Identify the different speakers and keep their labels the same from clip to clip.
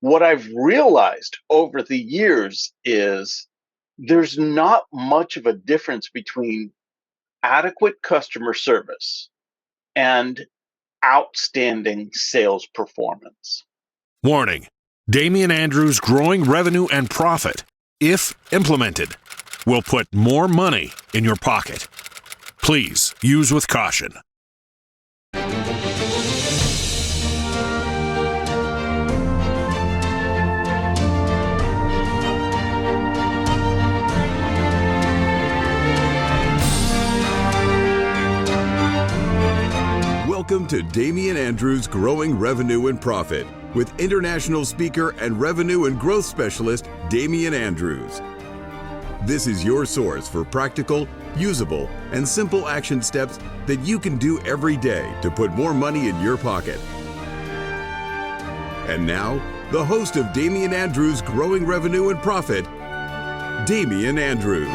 Speaker 1: What I've realized over the years is there's not much of a difference between adequate customer service and outstanding sales performance.
Speaker 2: Warning: Damian Andrews' growing revenue and profit, if implemented, will put more money in your pocket. Please use with caution.
Speaker 3: Welcome to Damian Andrews' Growing Revenue and Profit with international speaker and revenue and growth specialist, Damian Andrews. This is your source for practical, usable, and simple action steps that you can do every day to put more money in your pocket. And now, the host of Damian Andrews' Growing Revenue and Profit, Damian Andrews.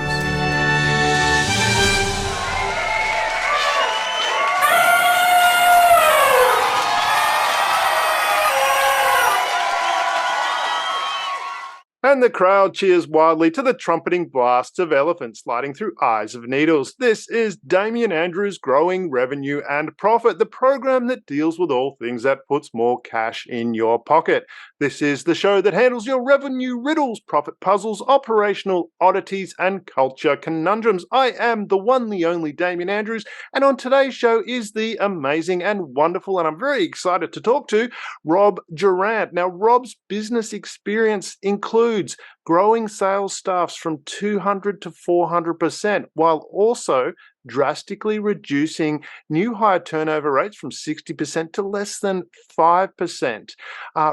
Speaker 4: And the crowd cheers wildly to the trumpeting blasts of elephants sliding through eyes of needles. This is Damian Andrews' Growing Revenue and Profit, the program that deals with all things that puts more cash in your pocket. This is the show that handles your revenue riddles, profit puzzles, operational oddities, and culture conundrums. I am the one, the only Damian Andrews, and on today's show is the amazing and wonderful, and I'm very excited to talk to, Rob Durant. Now, Rob's business experience includes growing sales staffs from 200 to 400%, while also drastically reducing new hire turnover rates from 60% to less than 5%,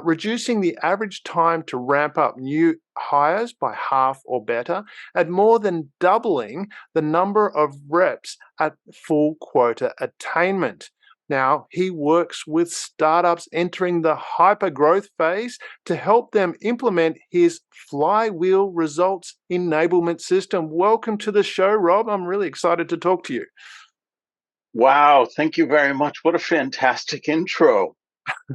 Speaker 4: reducing the average time to ramp up new hires by half or better, and more than doubling the number of reps at full quota attainment. Now, he works with startups entering the hyper-growth phase to help them implement his Flywheel Results enablement system. Welcome to the show, Rob. I'm really excited to talk to you.
Speaker 1: Wow, thank you very much. What a fantastic intro.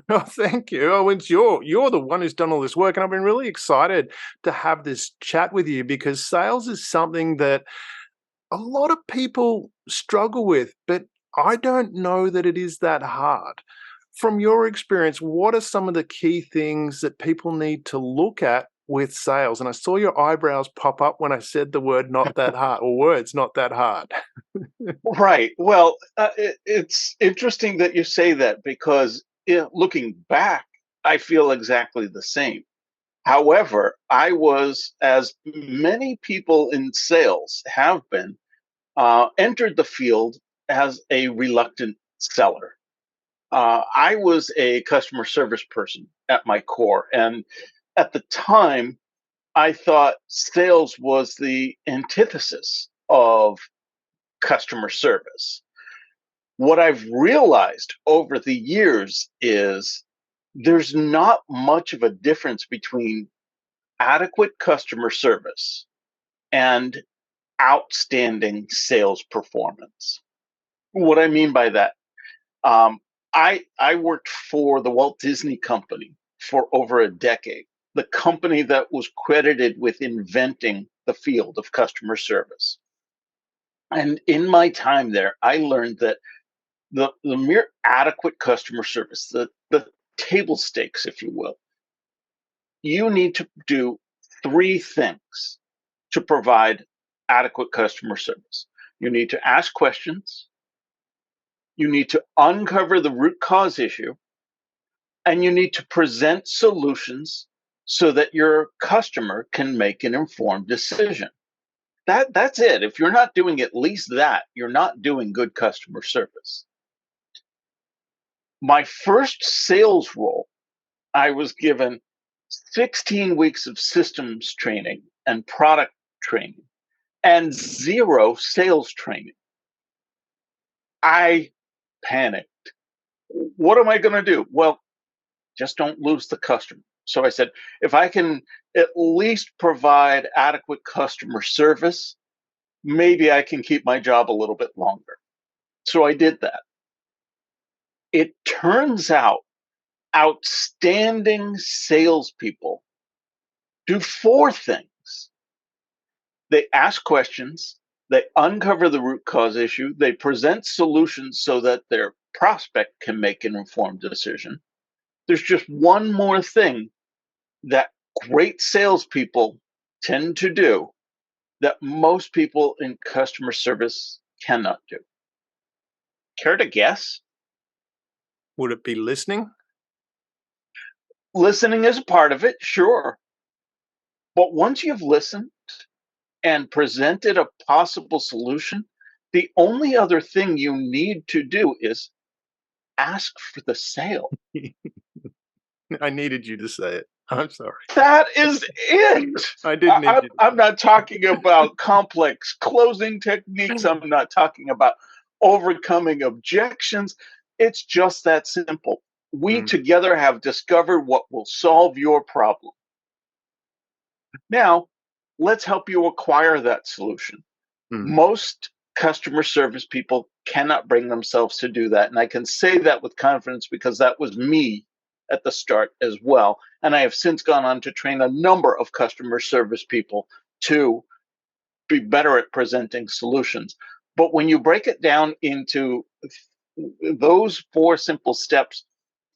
Speaker 4: Oh, thank you. Oh, you're the one who's done all this work, and I've been really excited to have this chat with you because sales is something that a lot of people struggle with, but I don't know that it is that hard. From your experience, what are some of the key things that people need to look at with sales? And I saw your eyebrows pop up when I said the word not that hard, or words not that hard.
Speaker 1: Right. Well, it's interesting that you say that because looking back, I feel exactly the same. However, I was, as many people in sales have been, entered the field as a reluctant seller. I was a customer service person at my core. And at the time, I thought sales was the antithesis of customer service. What I've realized over the years is there's not much of a difference between adequate customer service and outstanding sales performance. What I mean by that, I worked for the Walt Disney Company for over a decade, the company that was credited with inventing the field of customer service. And in my time there, I learned that the mere adequate customer service, the table stakes, if you will, you need to do three things to provide adequate customer service. You need to ask questions, you need to uncover the root cause issue, and you need to present solutions so that your customer can make an informed decision. That's it. If you're not doing at least that, you're not doing good customer service. My first sales role, I was given 16 weeks of systems training and product training and zero sales training. I panicked. What am I going to do? Well, just don't lose the customer. So I said, if I can at least provide adequate customer service, maybe I can keep my job a little bit longer. So I did that. It turns out outstanding salespeople do four things. They ask questions, they uncover the root cause issue, they present solutions so that their prospect can make an informed decision. There's just one more thing that great salespeople tend to do that most people in customer service cannot do. Care to guess?
Speaker 4: Would it be listening?
Speaker 1: Listening is a part of it, sure. But once you've listened and presented a possible solution, the only other thing you need to do is ask for the sale.
Speaker 4: I needed you to say it. I'm sorry.
Speaker 1: That is it.
Speaker 4: I didn't need you to
Speaker 1: I'm
Speaker 4: say
Speaker 1: not talking about complex closing techniques. I'm not talking about overcoming objections. It's just that simple. We
Speaker 4: Mm.
Speaker 1: together have discovered what will solve your problem. Now, let's help you acquire that solution.
Speaker 4: Mm.
Speaker 1: Most customer service people cannot bring themselves to do that. And I can say that with confidence because that was me at the start as well. And I have since gone on to train a number of customer service people to be better at presenting solutions. But when you break it down into those four simple steps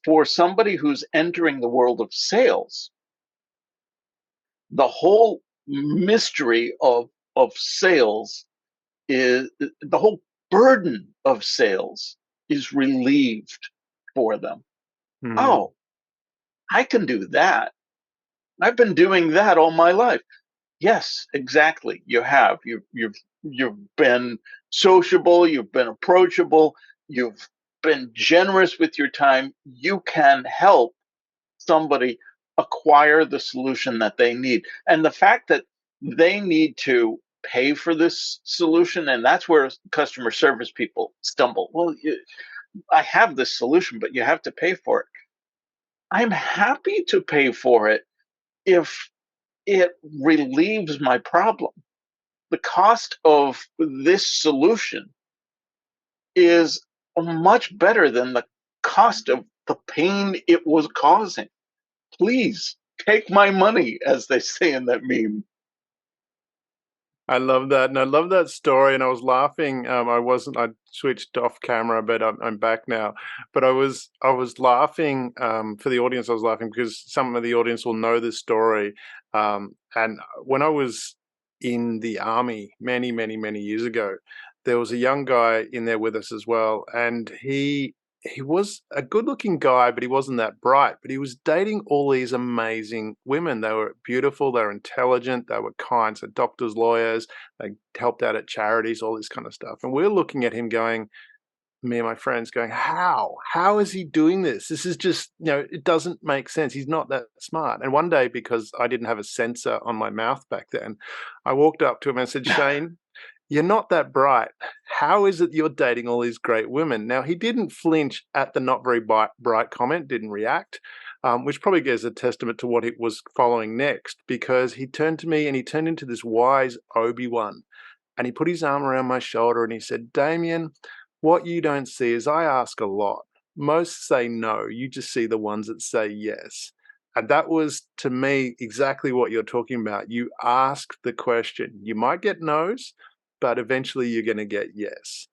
Speaker 1: for somebody who's entering the world of sales, the whole mystery of sales is the whole burden of sales is relieved for them.
Speaker 4: Mm.
Speaker 1: Oh, I can do that. I've been doing that all my life. Yes, exactly. You have. You've been sociable, you've been approachable, you've been generous with your time. You can help somebody acquire the solution that they need. And the fact that they need to pay for this solution, and that's where customer service people stumble. Well, I have this solution, but you have to pay for it. I'm happy to pay for it if it relieves my problem. The cost of this solution is much better than the cost of the pain it was causing. Please take my money, as they say in that meme.
Speaker 4: I love that, and I love that story. And I was laughing. I switched off camera, but I'm back now. But I was laughing for the audience. I was laughing because some of the audience will know this story. And when I was in the army many years ago, there was a young guy in there with us as well, and he was a good-looking guy, but he wasn't that bright. But he was dating all these amazing women. They were beautiful, they were intelligent, they were kind. So doctors, lawyers, they helped out at charities, all this kind of stuff. And we're looking at him going, me and my friends going, how? How is he doing this? This is just, it doesn't make sense. He's not that smart. And one day, because I didn't have a sensor on my mouth back then, I walked up to him and said, Shane, you're not that bright. How is it you're dating all these great women? Now, he didn't flinch at the not very bright comment, didn't react, which probably gives a testament to what it was following next, because he turned to me and he turned into this wise Obi-Wan, and he put his arm around my shoulder and he said, Damien, what you don't see is I ask a lot. Most say no. You just see the ones that say yes. And that was, to me, exactly what you're talking about. You ask the question. You might get no's, but eventually you're going to get yes.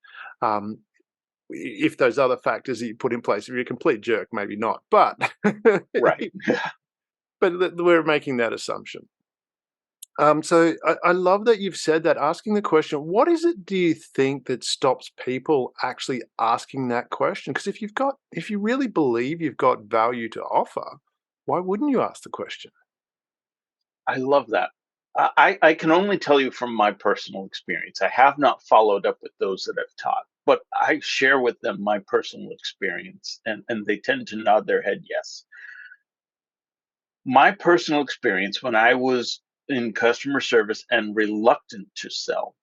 Speaker 4: If those other factors that you put in place, if you're a complete jerk, maybe not. But
Speaker 1: Right.
Speaker 4: but we're making that assumption. So I love that you've said that, asking the question, what is it, do you think, that stops people actually asking that question? Because if you really believe you've got value to offer, why wouldn't you ask the question?
Speaker 1: I love that. I can only tell you from my personal experience. I have not followed up with those that I've taught, but I share with them my personal experience, and they tend to nod their head yes. My personal experience when I was in customer service and reluctant to sell,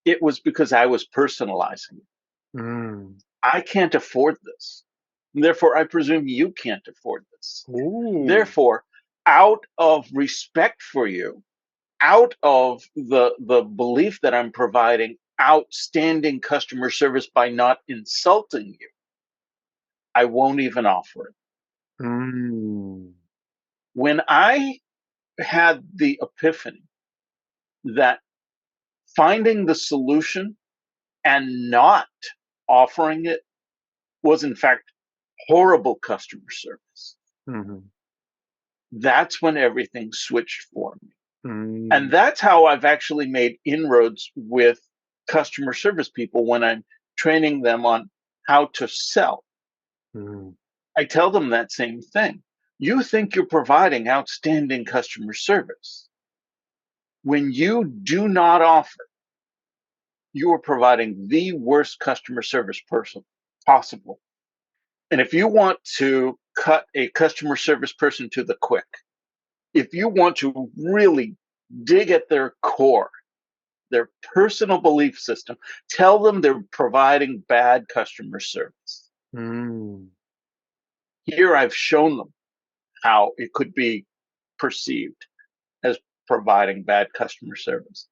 Speaker 1: it was because I was personalizing it.
Speaker 4: Mm.
Speaker 1: I can't afford this. Therefore, I presume you can't afford this.
Speaker 4: Ooh.
Speaker 1: Therefore, out of respect for you, out of the belief that I'm providing outstanding customer service by not insulting you, I won't even offer it.
Speaker 4: Mm.
Speaker 1: When I had the epiphany that finding the solution and not offering it was, in fact, horrible customer service,
Speaker 4: Mhm.
Speaker 1: that's when everything switched for me. And
Speaker 4: Mm.
Speaker 1: that's how I've actually made inroads with customer service people when I'm training them on how to sell.
Speaker 4: Mm.
Speaker 1: I tell them that same thing. You think you're providing outstanding customer service. When you do not offer, you are providing the worst customer service person possible. And if you want to cut a customer service person to the quick, if you want to really dig at their core, their personal belief system, tell them they're providing bad customer service.
Speaker 4: Mm.
Speaker 1: Here I've shown them how it could be perceived as providing bad customer service.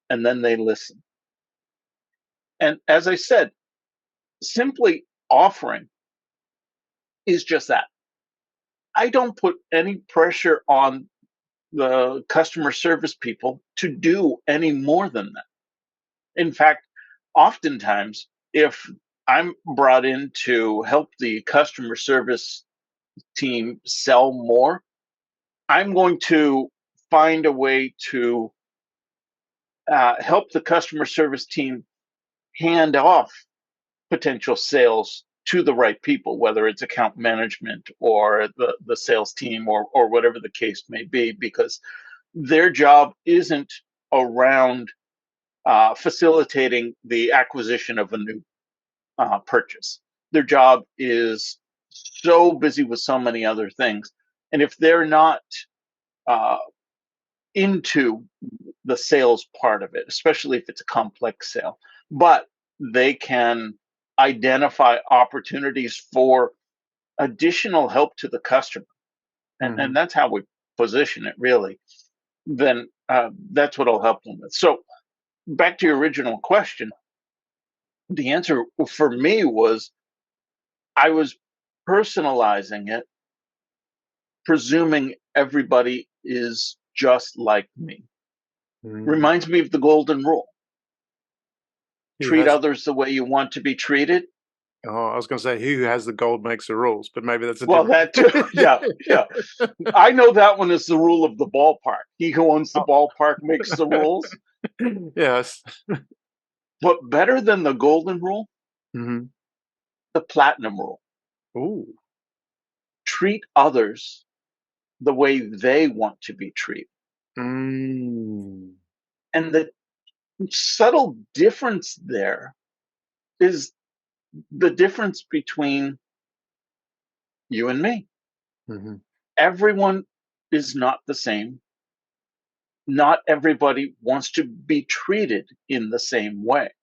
Speaker 1: And then they listen. And as I said, simply offering is just that. I don't put any pressure on the customer service people to do any more than that. In fact, oftentimes, if I'm brought in to help the customer service team sell more, I'm going to find a way to help the customer service team hand off potential sales to the right people, whether it's account management or the sales team or whatever the case may be, because their job isn't around facilitating the acquisition of a new purchase. Their job is so busy with so many other things. And if they're not uh, into the sales part of it, especially if it's a complex sale, but they can identify opportunities for additional help to the customer. And
Speaker 4: Mhm.
Speaker 1: that's how we position it, really. Then that's what I'll help them with. So, back to your original question, the answer for me was I was personalizing it, presuming everybody is just like me.
Speaker 4: Mm.
Speaker 1: Reminds me of the golden rule:
Speaker 4: Who
Speaker 1: treat
Speaker 4: has
Speaker 1: others the way you want to be treated.
Speaker 4: Oh, I was gonna say, "Who has the gold makes the rules," but maybe that's a
Speaker 1: Well,
Speaker 4: different
Speaker 1: that too. Yeah, yeah. I know that one is the rule of the ballpark. He who owns the
Speaker 4: Oh.
Speaker 1: ballpark makes the rules.
Speaker 4: Yes.
Speaker 1: But better than the golden rule,
Speaker 4: Mhm.
Speaker 1: the platinum rule:
Speaker 4: Ooh.
Speaker 1: treat others the way they want to be treated.
Speaker 4: Mm.
Speaker 1: And the subtle difference there is the difference between you and me.
Speaker 4: Mhm.
Speaker 1: Everyone is not the same. Not everybody wants to be treated in the same way.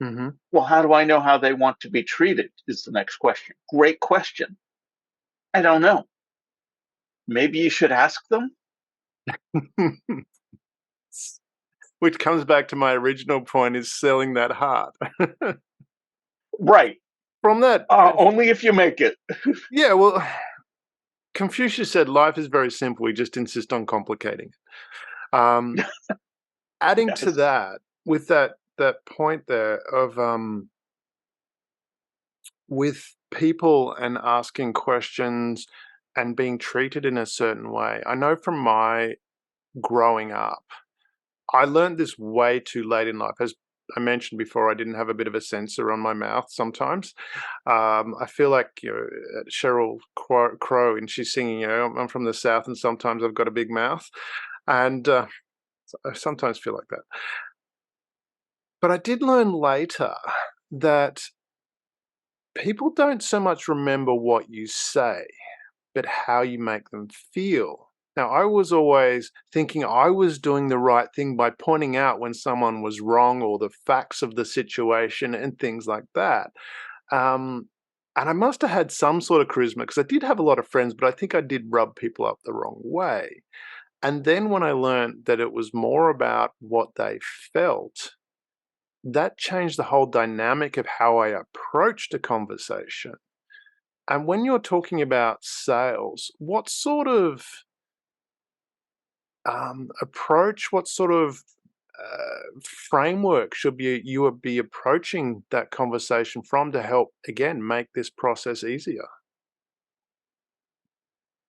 Speaker 4: Mhm.
Speaker 1: Well, how do I know how they want to be treated? Is the next question. Great question. I don't know. Maybe you should ask them.
Speaker 4: Which comes back to my original point is selling that heart.
Speaker 1: Right.
Speaker 4: From that
Speaker 1: Only if you make it.
Speaker 4: yeah, well, Confucius said life is very simple, we just insist on complicating it. Adding to
Speaker 1: Yes.
Speaker 4: that, with that point there of, with people and asking questions and being treated in a certain way. I know from my growing up, I learned this way too late in life. As I mentioned before, I didn't have a bit of a sensor on my mouth sometimes. I feel like, Sheryl Crow, and she's singing, I'm from the South, and sometimes I've got a big mouth. And I sometimes feel like that. But I did learn later that people don't so much remember what you say, but how you make them feel. Now, I was always thinking I was doing the right thing by pointing out when someone was wrong or the facts of the situation and things like that. Um, and I must have had some sort of charisma because I did have a lot of friends, but I think I did rub people up the wrong way. And then when I learned that it was more about what they felt, that changed the whole dynamic of how I approached a conversation. And when you're talking about sales, what sort of approach, what sort of framework should be approaching that conversation from to help again make this process easier?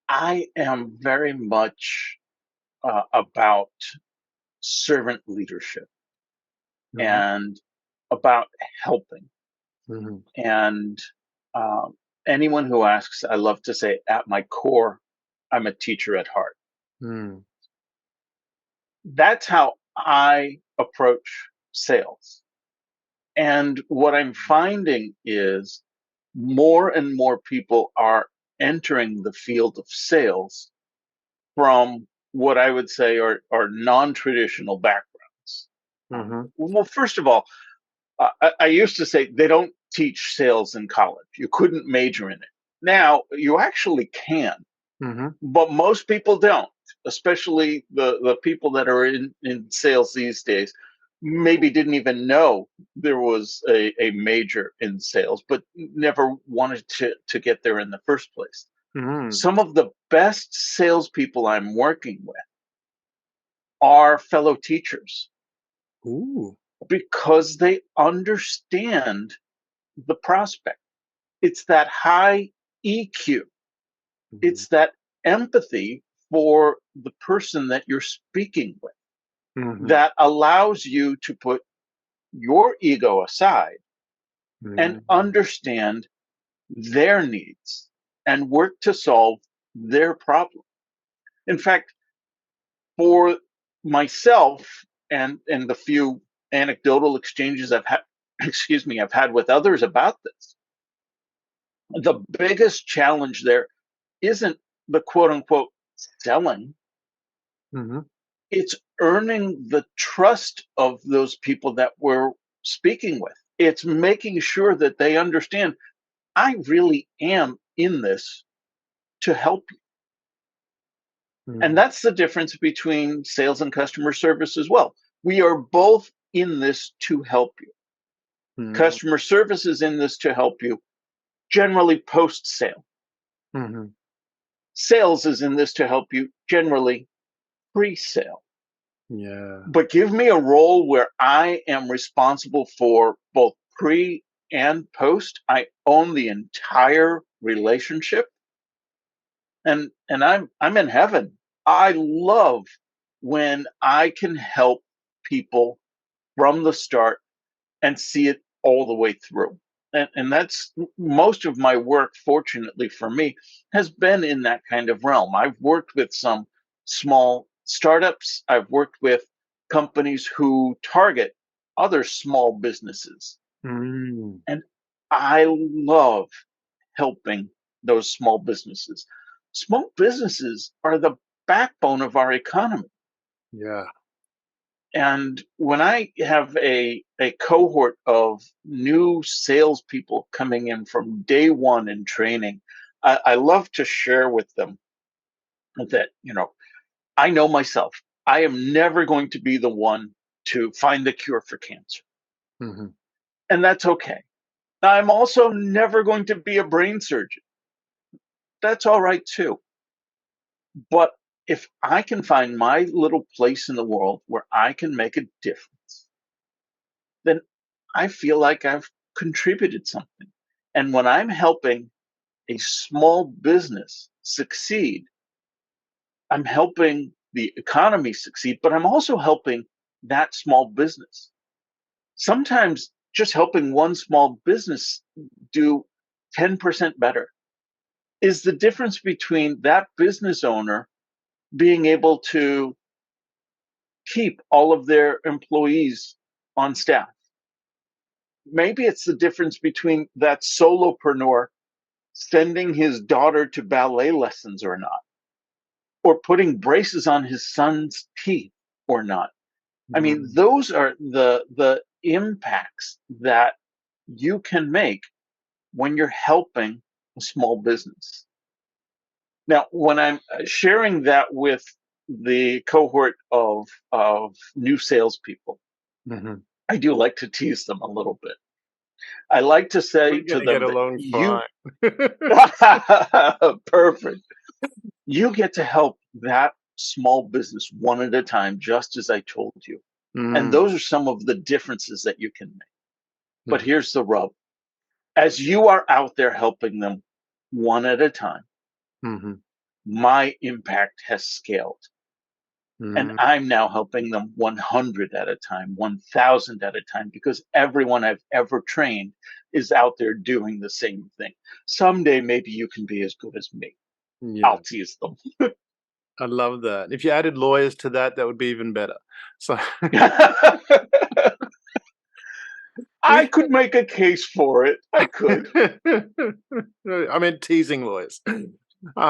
Speaker 1: I am very much about servant leadership
Speaker 4: Hmm.
Speaker 1: and about helping.
Speaker 4: Hmm.
Speaker 1: And um, anyone who asks, I love to say, at my core, I'm a teacher at heart.
Speaker 4: Mm.
Speaker 1: That's how I approach sales. And what I'm finding is more and more people are entering the field of sales from what I would say are non-traditional backgrounds.
Speaker 4: Hmm.
Speaker 1: Well, first of all, I used to say they don't teach sales in college. You couldn't major in it. Now you actually can,
Speaker 4: Hmm.
Speaker 1: but most people don't, especially the people that are in sales these days. Maybe didn't even know there was a major in sales, but never wanted to get there in the first place.
Speaker 4: Hmm.
Speaker 1: Some of the best salespeople I'm working with are fellow teachers
Speaker 4: Ooh.
Speaker 1: because they understand the prospect. It's that high EQ,
Speaker 4: Hmm.
Speaker 1: it's that empathy for the person that you're speaking with
Speaker 4: Hmm.
Speaker 1: that allows you to put your ego aside and
Speaker 4: Hmm.
Speaker 1: understand their needs and work to solve their problem. In fact, for myself and the few anecdotal exchanges I've had, excuse me, I've had with others about this, the biggest challenge there isn't the quote unquote selling,
Speaker 4: Hmm.
Speaker 1: it's earning the trust of those people that we're speaking with. It's making sure that they understand I really am in this to help you. And
Speaker 4: Hmm.
Speaker 1: that's the difference between sales and customer service as well. We are both in this to help you.
Speaker 4: Hmm.
Speaker 1: Customer service is in this to help you, generally post sale.
Speaker 4: Hmm.
Speaker 1: Sales is in this to help you, generally pre sale.
Speaker 4: Yeah.
Speaker 1: But give me a role where I am responsible for both pre and post. I own the entire relationship, and I'm in heaven. I love when I can help people from the start and see it all the way through. And that's most of my work, fortunately for me, has been in that kind of realm. I've worked with some small startups, I've worked with companies who target other small businesses.
Speaker 4: Mm.
Speaker 1: And I love helping those small businesses. Small businesses are the backbone of our economy.
Speaker 4: Yeah.
Speaker 1: And when I have a cohort of new salespeople coming in from day one in training, I love to share with them that, I know myself. I am never going to be the one to find the cure for cancer.
Speaker 4: Hmm.
Speaker 1: And that's okay. I'm also never going to be a brain surgeon. That's all right too. But if I can find my little place in the world where I can make a difference, then I feel like I've contributed something. And when I'm helping a small business succeed, I'm helping the economy succeed, but I'm also helping that small business. Sometimes just helping one small business do 10% better is the difference between that business owner being able to keep all of their employees on staff. Maybe it's the difference between that solopreneur sending his daughter to ballet lessons or not, or putting braces on his son's teeth or not. I mean,
Speaker 4: Mm.
Speaker 1: those are the impacts that you can make when you're helping a small business. Now, when I'm sharing that with the cohort of new salespeople,
Speaker 4: Hmm.
Speaker 1: I do like to tease them a little bit. I like to say
Speaker 4: We're
Speaker 1: to
Speaker 4: going to get
Speaker 1: them that
Speaker 4: along
Speaker 1: you,
Speaker 4: fine.
Speaker 1: perfect, you get to help that small business one at a time, just as I told you. And
Speaker 4: Mm,
Speaker 1: those are some of the differences that you can make. But
Speaker 4: mm,
Speaker 1: here's the rub. As you are out there helping them one at a time,
Speaker 4: mhm,
Speaker 1: my impact has scaled. And
Speaker 4: mm.
Speaker 1: I'm now helping them 100 at a time, 1,000 at a time, because everyone I've ever trained is out there doing the same thing. Someday, maybe you can be as good as me.
Speaker 4: Yeah,
Speaker 1: I'll tease them.
Speaker 4: I love that. If you added lawyers to that, that would be even better. So
Speaker 1: I
Speaker 4: we
Speaker 1: could make a case for it. I could.
Speaker 4: I meant teasing lawyers. Um,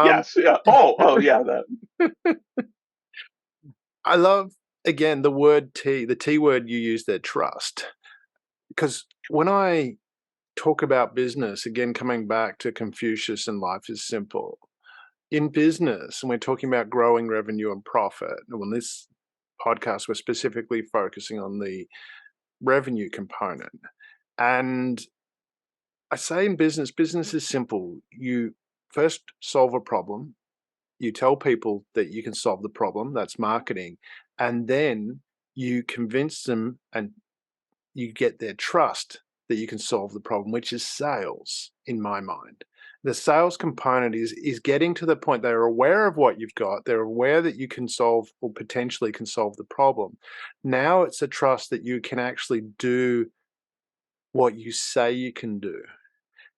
Speaker 1: Yes. Yeah. Oh, yeah. That.
Speaker 4: I love, again, the T word you use there, trust. Because when I talk about business, again, coming back to Confucius and life is simple. In business, and we're talking about growing revenue and profit. And on this podcast, we're specifically focusing on the revenue component. And I say in business, business is simple. You first solve a problem, you tell people that you can solve the problem, that's marketing, and then you convince them and you get their trust that you can solve the problem, which is sales in my mind. The sales component is getting to the point they're aware of what you've got, they're aware that you can solve or potentially can solve the problem. Now it's a trust that you can actually do what you say you can do.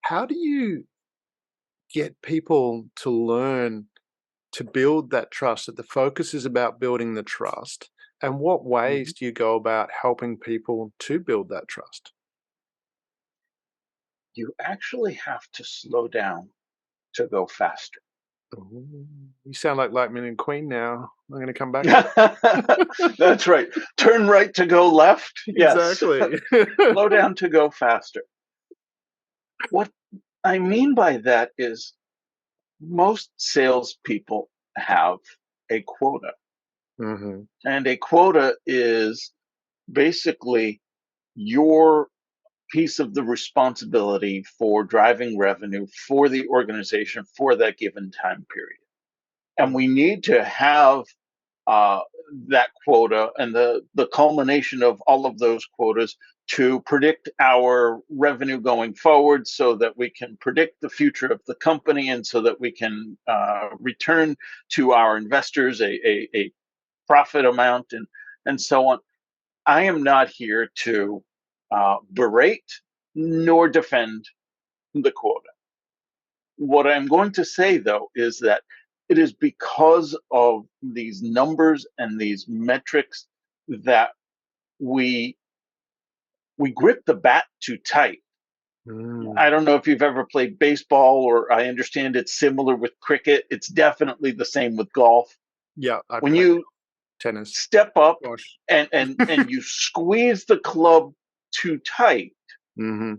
Speaker 4: How do you get people to learn to build that trust, that the focus is about building the trust? And what ways
Speaker 1: Mhm.
Speaker 4: do you go about helping people to build that trust?
Speaker 1: You actually have to slow down to go faster.
Speaker 4: Ooh, you sound like Lightning and Queen now. I'm going to come back to that.
Speaker 1: That's right. Turn right to go left. Yes.
Speaker 4: Exactly.
Speaker 1: Slow down to go faster. What I mean by that is most salespeople have a quota,
Speaker 4: Hmm.
Speaker 1: and a quota is basically your piece of the responsibility for driving revenue for the organization for that given time period. And we need to have uh, that quota and the culmination of all of those quotas to predict our revenue going forward so that we can predict the future of the company and so that we can return to our investors a profit amount and so on. I am not here to berate nor defend the quota. What I'm going to say, though, is that it is because of these numbers and these metrics that we we grip the bat too tight. I
Speaker 4: Mm.
Speaker 1: don't know if you've ever played baseball, or I understand it's similar with cricket. It's definitely the same with golf.
Speaker 4: Yeah, I
Speaker 1: When
Speaker 4: play
Speaker 1: you
Speaker 4: tennis.
Speaker 1: step up
Speaker 4: Gosh.
Speaker 1: and you squeeze the club too tight,
Speaker 4: Hmm.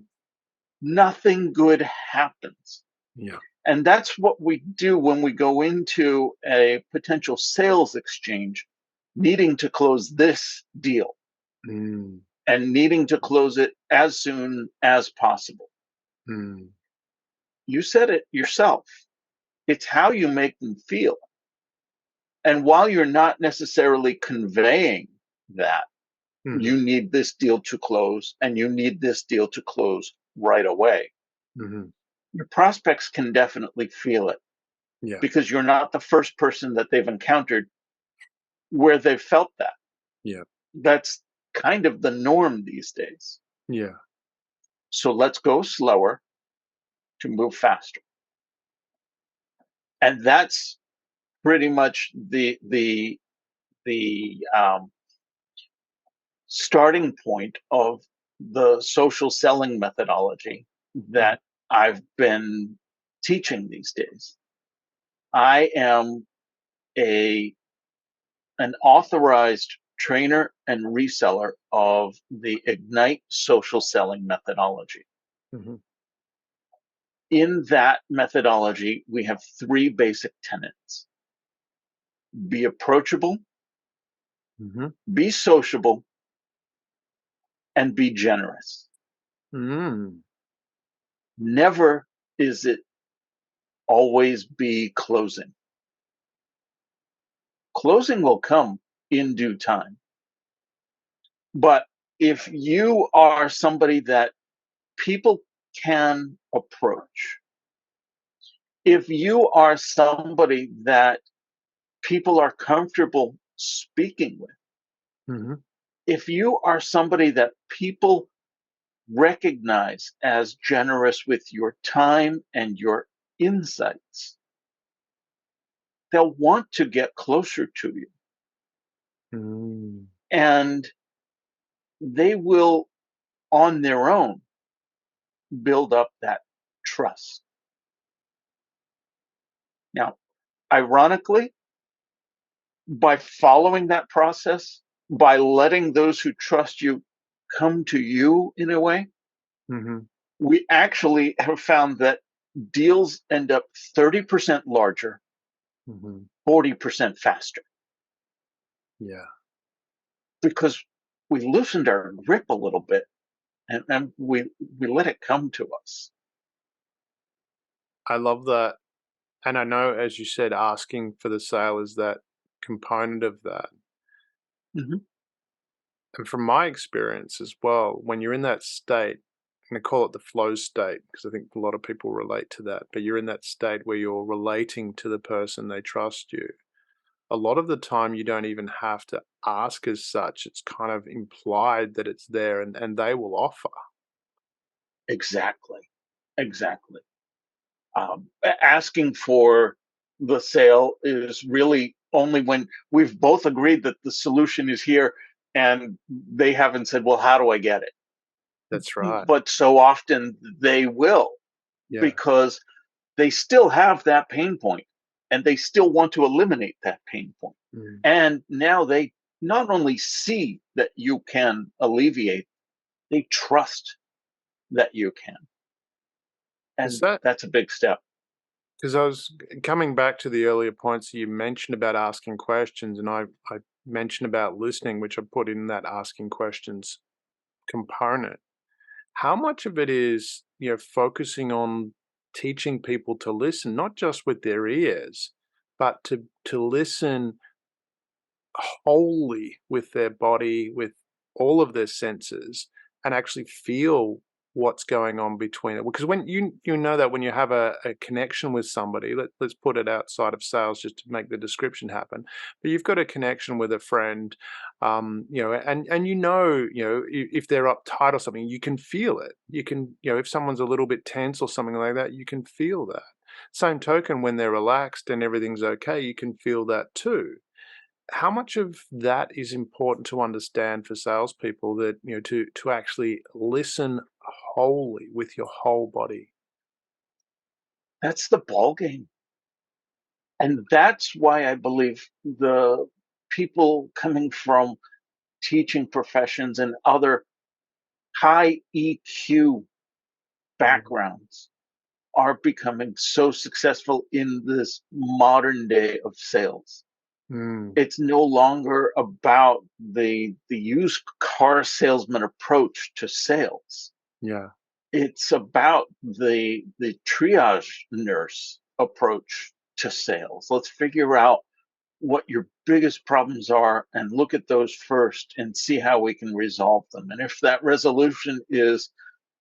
Speaker 1: nothing good happens.
Speaker 4: Yeah.
Speaker 1: And that's what we do when we go into a potential sales exchange, needing to close this deal
Speaker 4: Mm.
Speaker 1: and needing to close it as soon as possible.
Speaker 4: Mm.
Speaker 1: You said it yourself. It's how you make them feel. And while you're not necessarily conveying that,
Speaker 4: Hmm.
Speaker 1: you need this deal to close and you need this deal to close right away,
Speaker 4: Hmm.
Speaker 1: your prospects can definitely feel it
Speaker 4: Yeah.
Speaker 1: because you're not the first person that they've encountered where they've felt that.
Speaker 4: Yeah.
Speaker 1: That's kind of the norm these days.
Speaker 4: Yeah.
Speaker 1: So let's go slower to move faster. And that's pretty much the starting point of the social selling methodology
Speaker 4: Mhm.
Speaker 1: that I've been teaching these days. I am a an authorized trainer and reseller of the Ignite social selling methodology.
Speaker 4: Mhm.
Speaker 1: In that methodology, we have three basic tenets: be approachable,
Speaker 4: Mhm.
Speaker 1: be sociable, and be generous.
Speaker 4: Mm.
Speaker 1: Never is it always be closing. Closing will come in due time. But if you are somebody that people can approach, if you are somebody that people are comfortable speaking with,
Speaker 4: Hmm.
Speaker 1: if you are somebody that people recognize as generous with your time and your insights, they'll want to get closer to you
Speaker 4: Mm.
Speaker 1: and they will, on their own, build up that trust. Now, ironically, by following that process, by letting those who trust you come to you in a way,
Speaker 4: Hmm.
Speaker 1: we actually have found that deals end up 30% larger,
Speaker 4: Hmm.
Speaker 1: 40% faster,
Speaker 4: Yeah.
Speaker 1: because we loosened our grip a little bit and we let it come to us.
Speaker 4: I love that. And I know, as you said, asking for the sale is that component of that.
Speaker 1: Mhm.
Speaker 4: And from my experience as well, when you're in that state, and I call it the flow state because I think a lot of people relate to that, but you're in that state where you're relating to the person, they trust you. A lot of the time, you don't even have to ask as such. It's kind of implied that it's there and they will offer.
Speaker 1: Exactly. Exactly. Asking for the sale is really only when we've both agreed that the solution is here and they haven't said, well, how do I get it?
Speaker 4: That's right.
Speaker 1: But so often they will,
Speaker 4: Yeah.
Speaker 1: because they still have that pain point and they still want to eliminate that pain point.
Speaker 4: Mm.
Speaker 1: And now they not only see that you can alleviate, they trust that you can.
Speaker 4: Is
Speaker 1: And
Speaker 4: that
Speaker 1: that's a big step.
Speaker 4: because I was coming back to the earlier points that you mentioned about asking questions, and I mentioned about listening, which I put in that asking questions component. How much of it is, focusing on teaching people to listen, not just with their ears, but to listen wholly with their body, with all of their senses, and actually feel what's going on between it. Because when you know that when you have a connection with somebody, let's put it outside of sales just to make the description happen. But you've got a connection with a friend, and if they're uptight or something, you can feel it. You can, if someone's a little bit tense or something like that, you can feel that. Same token, when they're relaxed and everything's okay, you can feel that too. How much of that is important to understand for salespeople, that, to actually listen wholly with your whole body?
Speaker 1: That's the ball game. And that's why I believe the people coming from teaching professions and other high EQ
Speaker 4: Mm,
Speaker 1: backgrounds are becoming so successful in this modern day of sales.
Speaker 4: mm,
Speaker 1: It's no longer about the used car salesman approach to sales.
Speaker 4: yeah.
Speaker 1: It's about the triage nurse approach to sales. Let's figure out what your biggest problems are and look at those first and see how we can resolve them. And if that resolution is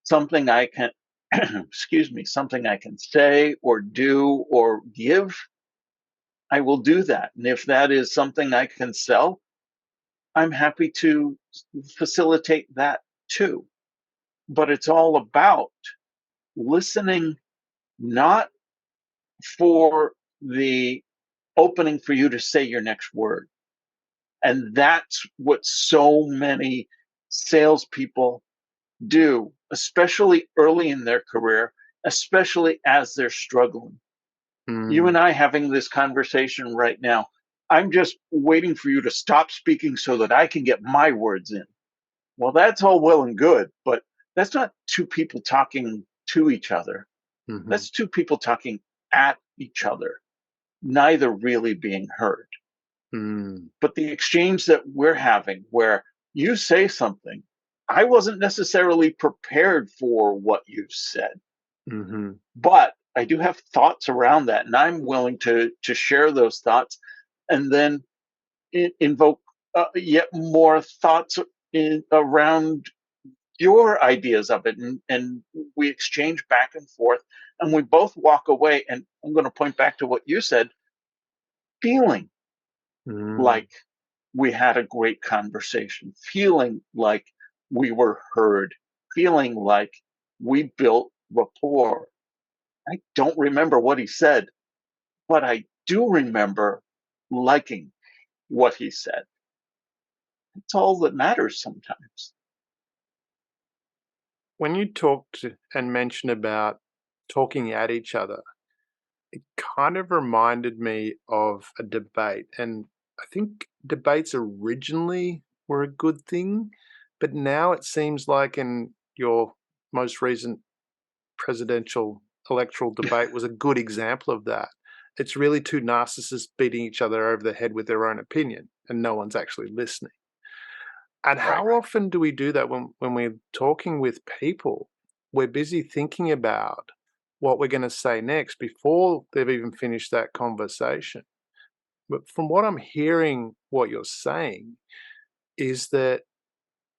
Speaker 1: something I can, excuse me, something I can say or do or give, I will do that. And if that is something I can sell, I'm happy to facilitate that too. But it's all about listening, not for the opening for you to say your next word. And that's what so many salespeople do, especially early in their career, especially as they're struggling. You
Speaker 4: Mm,
Speaker 1: and I having this conversation right now, I'm just waiting for you to stop speaking so that I can get my words in. Well, that's all well and good, but that's not two people talking to each other.
Speaker 4: mhm,
Speaker 1: That's two people talking at each other, neither really being heard.
Speaker 4: mm,
Speaker 1: But the exchange that we're having, where you say something, I wasn't necessarily prepared for what you said,
Speaker 4: Mm-hmm.
Speaker 1: but I do have thoughts around that, and I'm willing to share those thoughts, and then invoke yet more thoughts around your ideas of it, and we exchange back and forth, and we both walk away. And I'm going to point back to what you said, feeling
Speaker 4: Mm.
Speaker 1: like we had a great conversation, feeling like we were heard, feeling like we built rapport. I don't remember what he said, but I do remember liking what he said. It's all that matters sometimes.
Speaker 4: When you talked and mentioned about talking at each other, it kind of reminded me of a debate. And I think debates originally were a good thing, but now it seems like in your most recent presidential electoral debate was a good example of that. It's really two narcissists beating each other over the head with their own opinion, and no one's actually listening. And
Speaker 1: Right.
Speaker 4: how often do we do that when we're talking with people? We're busy thinking about what we're going to say next before they've even finished that conversation. But from what I'm hearing, what you're saying is that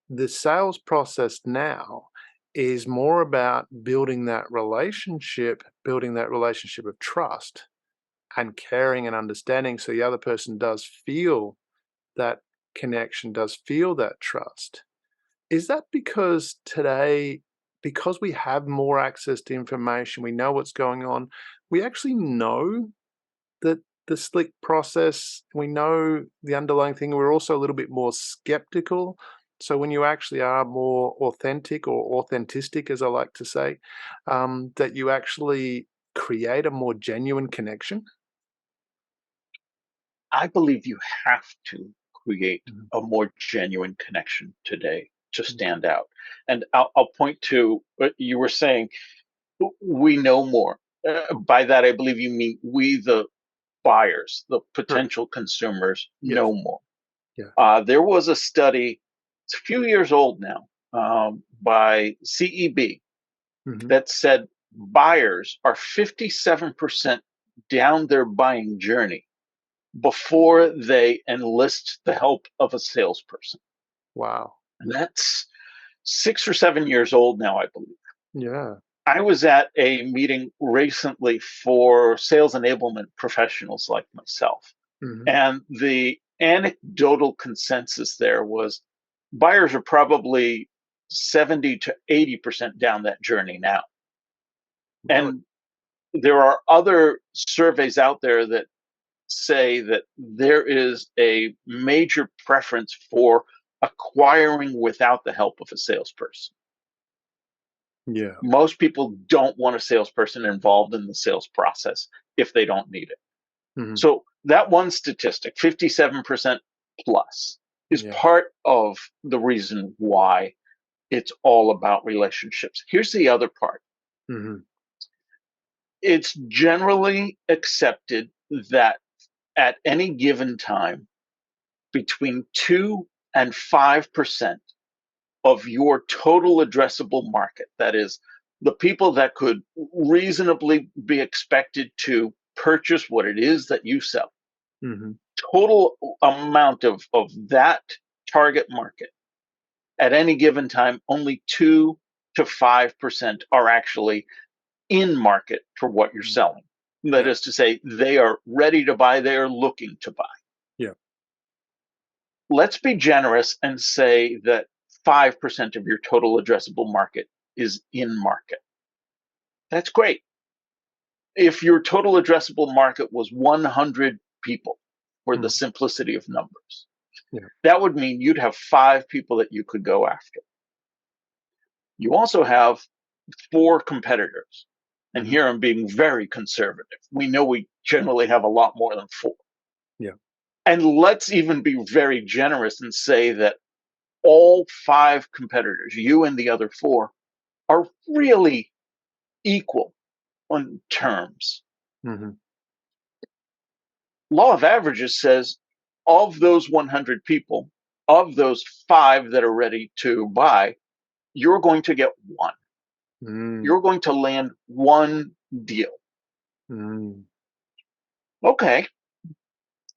Speaker 4: the sales process now is more about building that relationship of trust and caring and understanding so the other person does feel that connection, does feel that trust. Is that because today, because we have more access to information, we know what's going on, we actually know that the slick process, we know the underlying thing, we're also a little bit more skeptical. So when you actually are more authentic or authentic, as I like to say, that you actually create a more genuine connection?
Speaker 1: I believe you have to create
Speaker 4: Mhm.
Speaker 1: a more genuine connection today to
Speaker 4: Okay.
Speaker 1: stand out. And I'll point to what you were saying. We know more. By that, I believe you mean we, the buyers, the
Speaker 4: Correct.
Speaker 1: potential consumers,
Speaker 4: Yes.
Speaker 1: know more.
Speaker 4: Yeah.
Speaker 1: There was a study, it's a few years old now, by CEB
Speaker 4: Hmm.
Speaker 1: that said buyers are 57% down their buying journey before they enlist the help of a salesperson.
Speaker 4: Wow.
Speaker 1: And that's 6 or 7 years old now, I believe.
Speaker 4: Yeah.
Speaker 1: I was at a meeting recently for sales enablement professionals like myself.
Speaker 4: Hmm.
Speaker 1: And the anecdotal consensus there was buyers are probably 70 to 80% down that journey now.
Speaker 4: Really?
Speaker 1: And there are other surveys out there that say that there is a major preference for acquiring without the help of a salesperson.
Speaker 4: Yeah.
Speaker 1: Most people don't want a salesperson involved in the sales process if they don't need it.
Speaker 4: Hmm.
Speaker 1: So that one statistic, 57% plus, is
Speaker 4: Yeah.
Speaker 1: part of the reason why it's all about relationships. Here's the other part.
Speaker 4: Hmm.
Speaker 1: It's generally accepted that at any given time, between 2 and 5% of your total addressable market, that is, the people that could reasonably be expected to purchase what it is that you sell,
Speaker 4: Hmm.
Speaker 1: total amount of that target market at any given time, only 2 to 5% are actually in market for what you're selling. That
Speaker 4: Yeah.
Speaker 1: is to say, they are ready to buy, they are looking to buy.
Speaker 4: Yeah.
Speaker 1: Let's be generous and say that 5% of your total addressable market is in market. That's great. If your total addressable market was 100 people, for the
Speaker 4: Mm.
Speaker 1: simplicity of numbers,
Speaker 4: Yeah.
Speaker 1: that would mean you'd have 5 people that you could go after. You also have 4 competitors. And
Speaker 4: Mhm.
Speaker 1: here I'm being very conservative. We know we generally have a lot more than 4.
Speaker 4: Yeah.
Speaker 1: And let's even be very generous and say that all 5 competitors, you and the other 4, are really equal on terms.
Speaker 4: Mhm.
Speaker 1: Law of averages says of those 100 people, of those 5 that are ready to buy, you're going to get one. You're going to land one deal. Okay.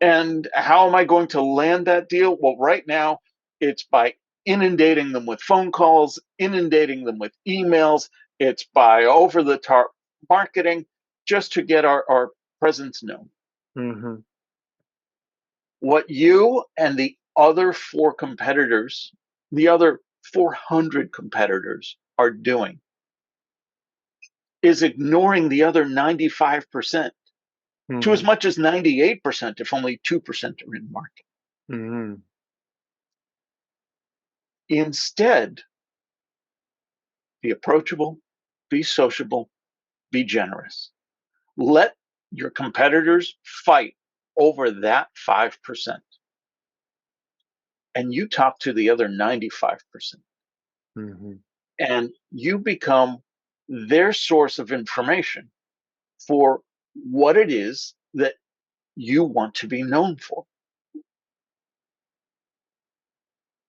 Speaker 1: And how am I going to land that deal? Well, right now, it's by inundating them with phone calls, inundating them with emails. It's by over-the-top marketing just to get our presence known. What you and the other four competitors, the other 400 competitors are doing is ignoring the other 95%. To as much as 98% if only 2% are in market. Instead, be approachable, be sociable, be generous. Let your competitors fight over that 5%. And you talk to the other 95%. And you become their source of information for what it is that you want to be known for.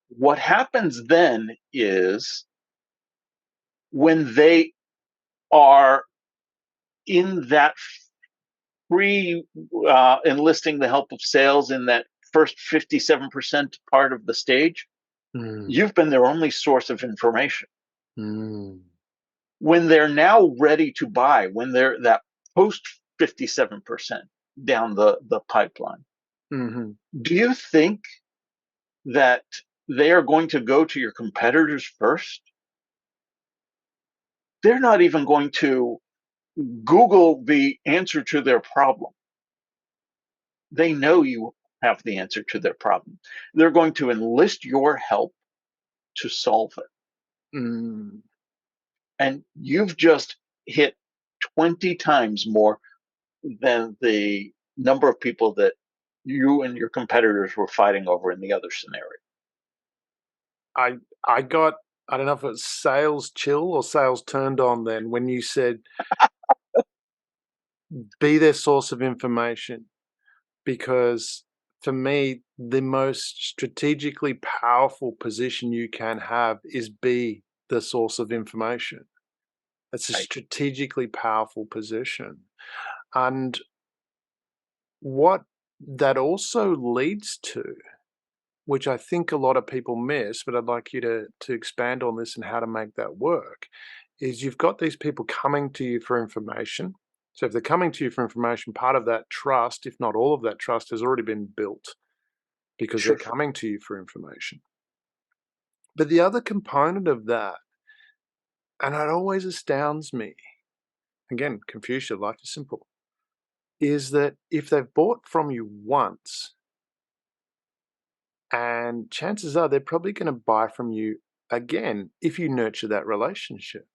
Speaker 1: What happens then is when they are in that free enlisting the help of sales in that first 57% part of the stage, you've been their only source of information. When they're now ready to buy, when they're that post 57% down the pipeline, do you think that they are going to go to your competitors first? They're not even going to Google the answer to their problem. They know you have the answer to their problem. They're going to enlist your help to solve it. And you've just hit 20 times more than the number of people that you and your competitors were fighting over in the other scenario.
Speaker 4: I got, I don't know if it's sales chill or sales turned on then when you said be their source of information, because for me, the most strategically powerful position you can have is be the source of information. It's a strategically powerful position. And what that also leads to, which I think a lot of people miss, but I'd like you to expand on this and how to make that work, is you've got these people coming to you for information. So if they're coming to you for information, part of that trust, if not all of that trust, has already been built because they're coming to you for information. But the other component of that, and it always astounds me, again, Confucius, life is simple, is that if they've bought from you once, and chances are they're probably going to buy from you again if you nurture that relationship.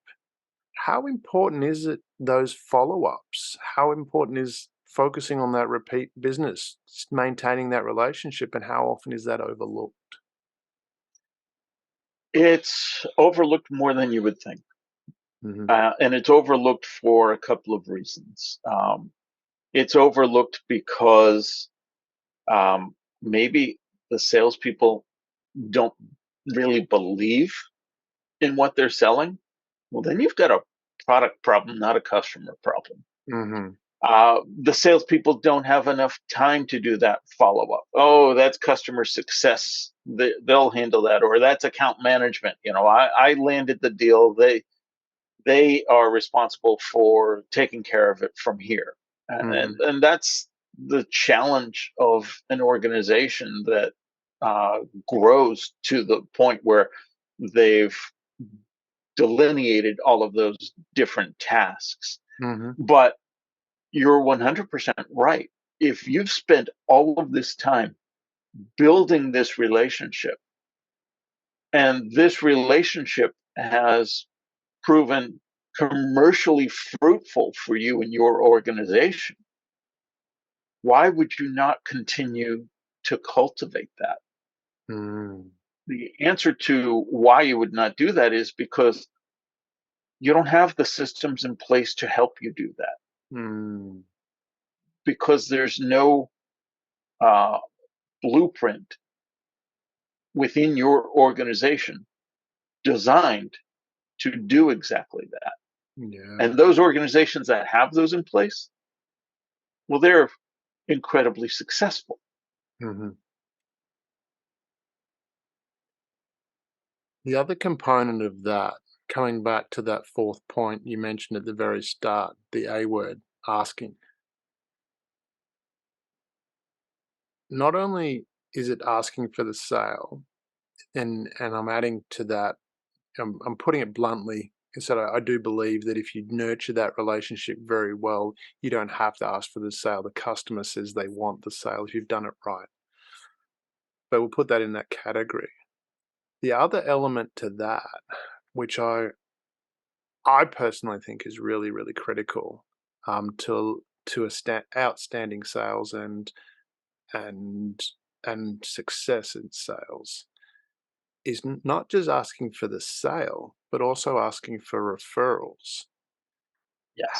Speaker 4: How important is it, those follow-ups? How important is focusing on that repeat business, maintaining that relationship, and how often is that overlooked?
Speaker 1: It's overlooked more than you would think. And it's overlooked for a couple of reasons. It's overlooked because maybe the salespeople don't really believe in what they're selling. Well, then you've got a product problem, not a customer problem. The salespeople don't have enough time to do that follow-up. Oh, that's customer success. They'll handle that. Or that's account management. You know, I landed the deal. They are responsible for taking care of it from here. And that's the challenge of an organization that grows to the point where they've delineated all of those different tasks. But you're 100% right. If you've spent all of this time building this relationship, and this relationship has proven commercially fruitful for you and your organization, why would you not continue to cultivate that? The answer to why you would not do that is because you don't have the systems in place to help you do that. Because there's no blueprint within your organization designed to do exactly that.
Speaker 4: Yeah.
Speaker 1: And those organizations that have those in place, well, they're incredibly successful.
Speaker 4: hmm The other component of that, coming back to that fourth point you mentioned at the very start, the A word, asking. Not only is it asking for the sale, and I'm adding to that, I'm putting it bluntly, is that I do believe that if you nurture that relationship very well, you don't have to ask for the sale. The customer says they want the sale if you've done it right. But we'll put that in that category. The other element to that, which I personally think is really, really critical to outstanding sales and and success in sales, is not just asking for the sale, but also asking for referrals.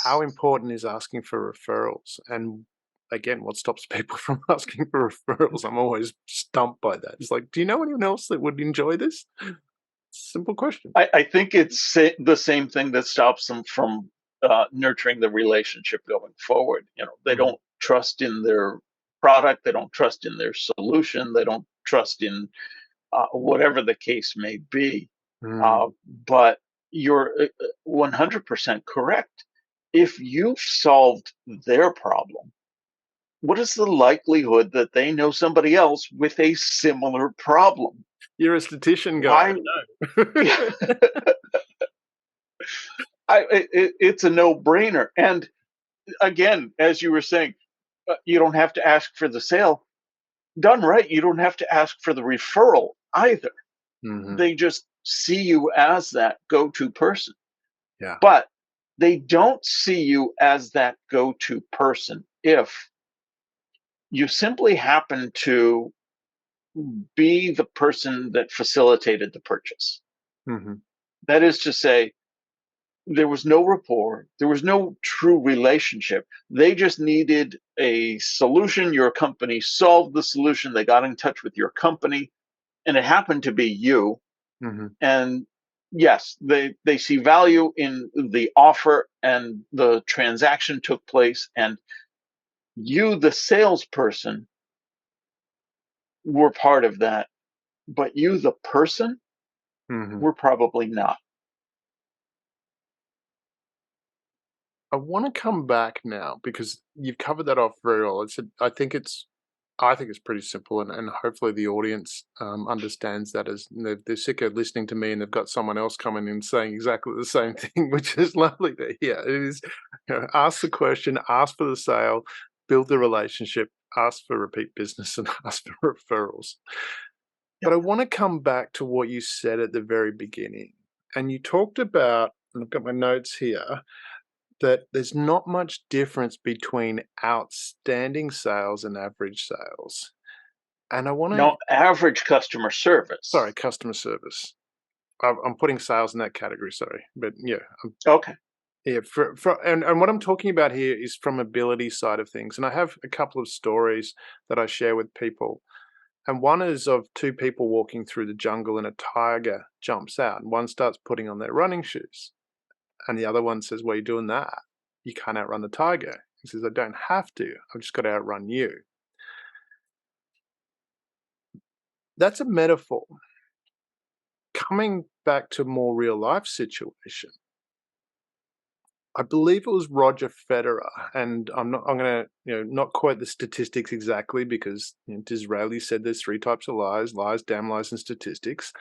Speaker 4: How
Speaker 1: Yes.
Speaker 4: important is asking for referrals? And again, what stops people from asking for referrals? I'm always stumped by that. It's like, do you know anyone else that would enjoy this? Simple question.
Speaker 1: I think it's the same thing that stops them from nurturing the relationship going forward. They
Speaker 4: Mhm.
Speaker 1: don't trust in their product, they don't trust in their solution, they don't trust in whatever the case may be.
Speaker 4: Mm.
Speaker 1: Uh, but you're 100% correct. If you've solved their problem, what is the likelihood that they know somebody else with a similar problem?
Speaker 4: You're a statistician guy,
Speaker 1: Why?
Speaker 4: I know.
Speaker 1: It's a no-brainer. And again, as you were saying, you don't have to ask for the sale. Done right, you don't have to ask for the referral either.
Speaker 4: Mhm.
Speaker 1: They just see you as that go-to person.
Speaker 4: Yeah.
Speaker 1: But they don't see you as that go-to person if you simply happen to be the person that facilitated the purchase.
Speaker 4: Mhm.
Speaker 1: That is to say, there was no rapport, there was no true relationship. They just needed a solution. Your company solved the solution. They got in touch with your company, and it happened to be you.
Speaker 4: Mhm.
Speaker 1: And yes, they see value in the offer, and the transaction took place. And you, the salesperson, were part of that, but you, the person,
Speaker 4: Mhm.
Speaker 1: were probably not.
Speaker 4: I wanna come back now because you've covered that off very well. I think it's pretty simple, and hopefully the audience understands that as they're sick of listening to me and they've got someone else coming in saying exactly the same thing, which is lovely to hear. It is, ask the question, ask for the sale, build the relationship, ask for repeat business, and ask for referrals.
Speaker 1: Yep.
Speaker 4: But I want to come back to what you said at the very beginning. And you talked about, and I've got my notes here, that there's not much difference between outstanding sales and average sales. And I want to,
Speaker 1: No, average customer
Speaker 4: sorry,
Speaker 1: service.
Speaker 4: customer service. I'm putting sales in that category, sorry. But yeah,
Speaker 1: Okay.
Speaker 4: yeah, and what I'm talking about here is from ability side of things. And I have a couple of stories that I share with people. And one is of two people walking through the jungle and a tiger jumps out. And one starts putting on their running shoes. And the other one says, "Why are you doing that? You can't outrun the tiger." He says, "I don't have to. I've just got to outrun you." That's a metaphor. Coming back to more real life situation, I believe it was Roger Federer, and I'm gonna, not quote the statistics exactly because Disraeli said there's three types of lies: lies, damn lies, and statistics.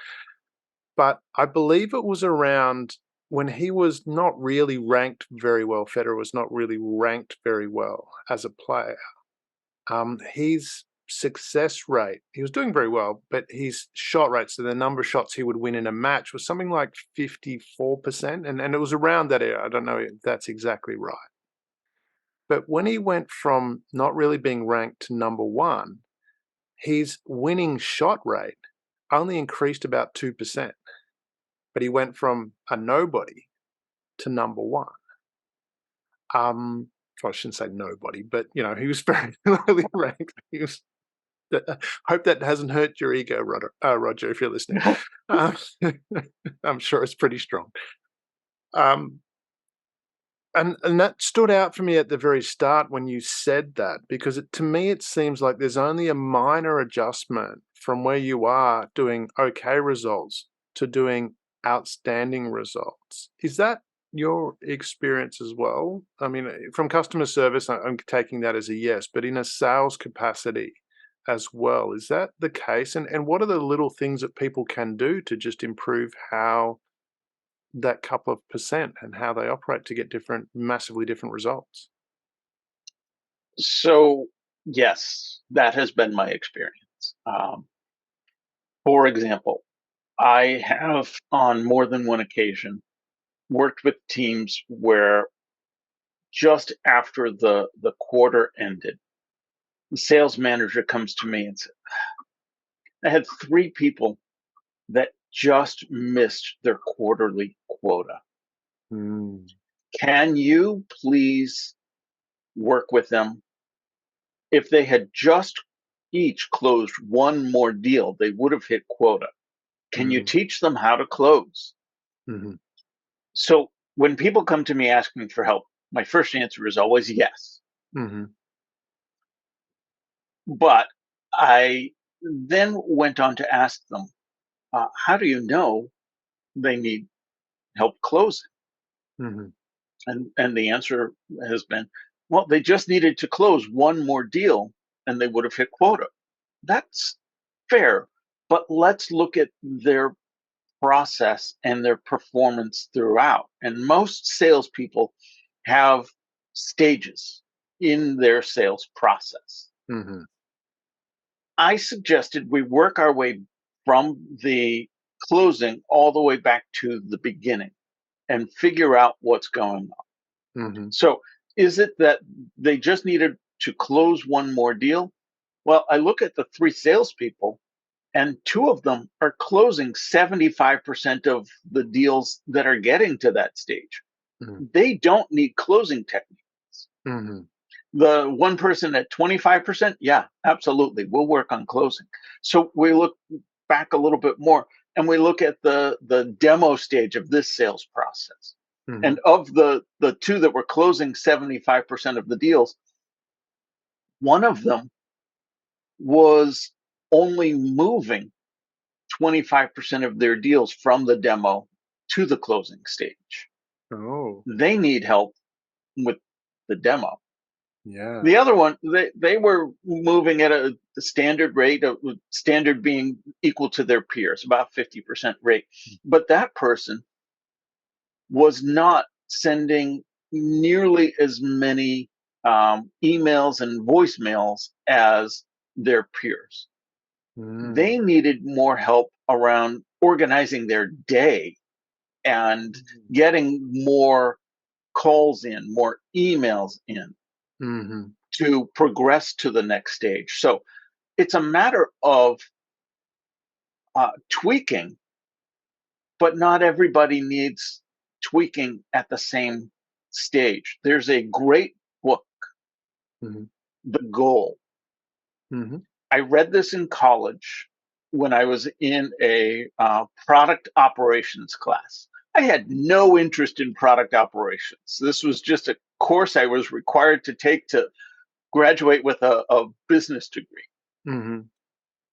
Speaker 4: But I believe it was around when he was not really ranked very well. Federer was not really ranked very well as a player. His success rate, he was doing very well, but his shot rate, so the number of shots he would win in a match, was something like 54%. And it was around that area. I don't know if that's exactly right. But when he went from not really being ranked to number one, his winning shot rate only increased about 2%. But he went from a nobody to number one. I shouldn't say nobody, but he was very lowly ranked. He was hope that hasn't hurt your ego, Roger, if you're listening. Uh, I'm sure it's pretty strong. And that stood out for me at the very start when you said that, because to me it seems like there's only a minor adjustment from where you are doing okay results to doing outstanding results. Is that your experience as well? I mean, from customer service, I'm taking that as a yes, but in a sales capacity as well, is that the case? And what are the little things that people can do to just improve how that couple of percent and how they operate to get massively different results?
Speaker 1: So, yes, that has been my experience. For example, I have on more than one occasion worked with teams where just after the quarter ended, the sales manager comes to me and said, I had three people that just missed their quarterly quota.
Speaker 4: Mm,
Speaker 1: Can you please work with them? If they had just each closed one more deal, they would have hit quota. Can you
Speaker 4: mm,
Speaker 1: teach them how to close?
Speaker 4: mhm,
Speaker 1: So when people come to me asking for help, my first answer is always yes.
Speaker 4: mhm,
Speaker 1: But I then went on to ask them, how do you know they need help closing?
Speaker 4: mhm,
Speaker 1: And the answer has been, well, they just needed to close one more deal and they would have hit quota. That's fair. But let's look at their process and their performance throughout. And most salespeople have stages in their sales process.
Speaker 4: mhm,
Speaker 1: I suggested we work our way from the closing all the way back to the beginning and figure out what's going on.
Speaker 4: mhm.
Speaker 1: So, is it that they just needed to close one more deal? Well, I look at the three salespeople, and two of them are closing 75% of the deals that are getting to that stage.
Speaker 4: Mhm,
Speaker 1: They don't need closing techniques.
Speaker 4: mhm,
Speaker 1: The one person at 25%, yeah, absolutely. We'll work on closing. So we look back a little bit more and we look at the demo stage of this sales process.
Speaker 4: mhm,
Speaker 1: And of the two that were closing 75% of the deals, one of them was only moving 25% of their deals from the demo to the closing stage.
Speaker 4: Oh,
Speaker 1: They need help with the demo.
Speaker 4: yeah.
Speaker 1: The other one, they were moving at a standard rate, of standard being equal to their peers, about 50% rate. But that person was not sending nearly as many emails and voicemails as their peers. They
Speaker 4: Mm,
Speaker 1: needed more help around organizing their day and getting more calls in, more emails in
Speaker 4: mhm,
Speaker 1: to progress to the next stage. So it's a matter of tweaking, but not everybody needs tweaking at the same stage. There's a great book,
Speaker 4: mhm,
Speaker 1: The Goal.
Speaker 4: mhm,
Speaker 1: I read this in college when I was in a product operations class. I had no interest in product operations. This was just a course I was required to take to graduate with a business degree.
Speaker 4: mhm,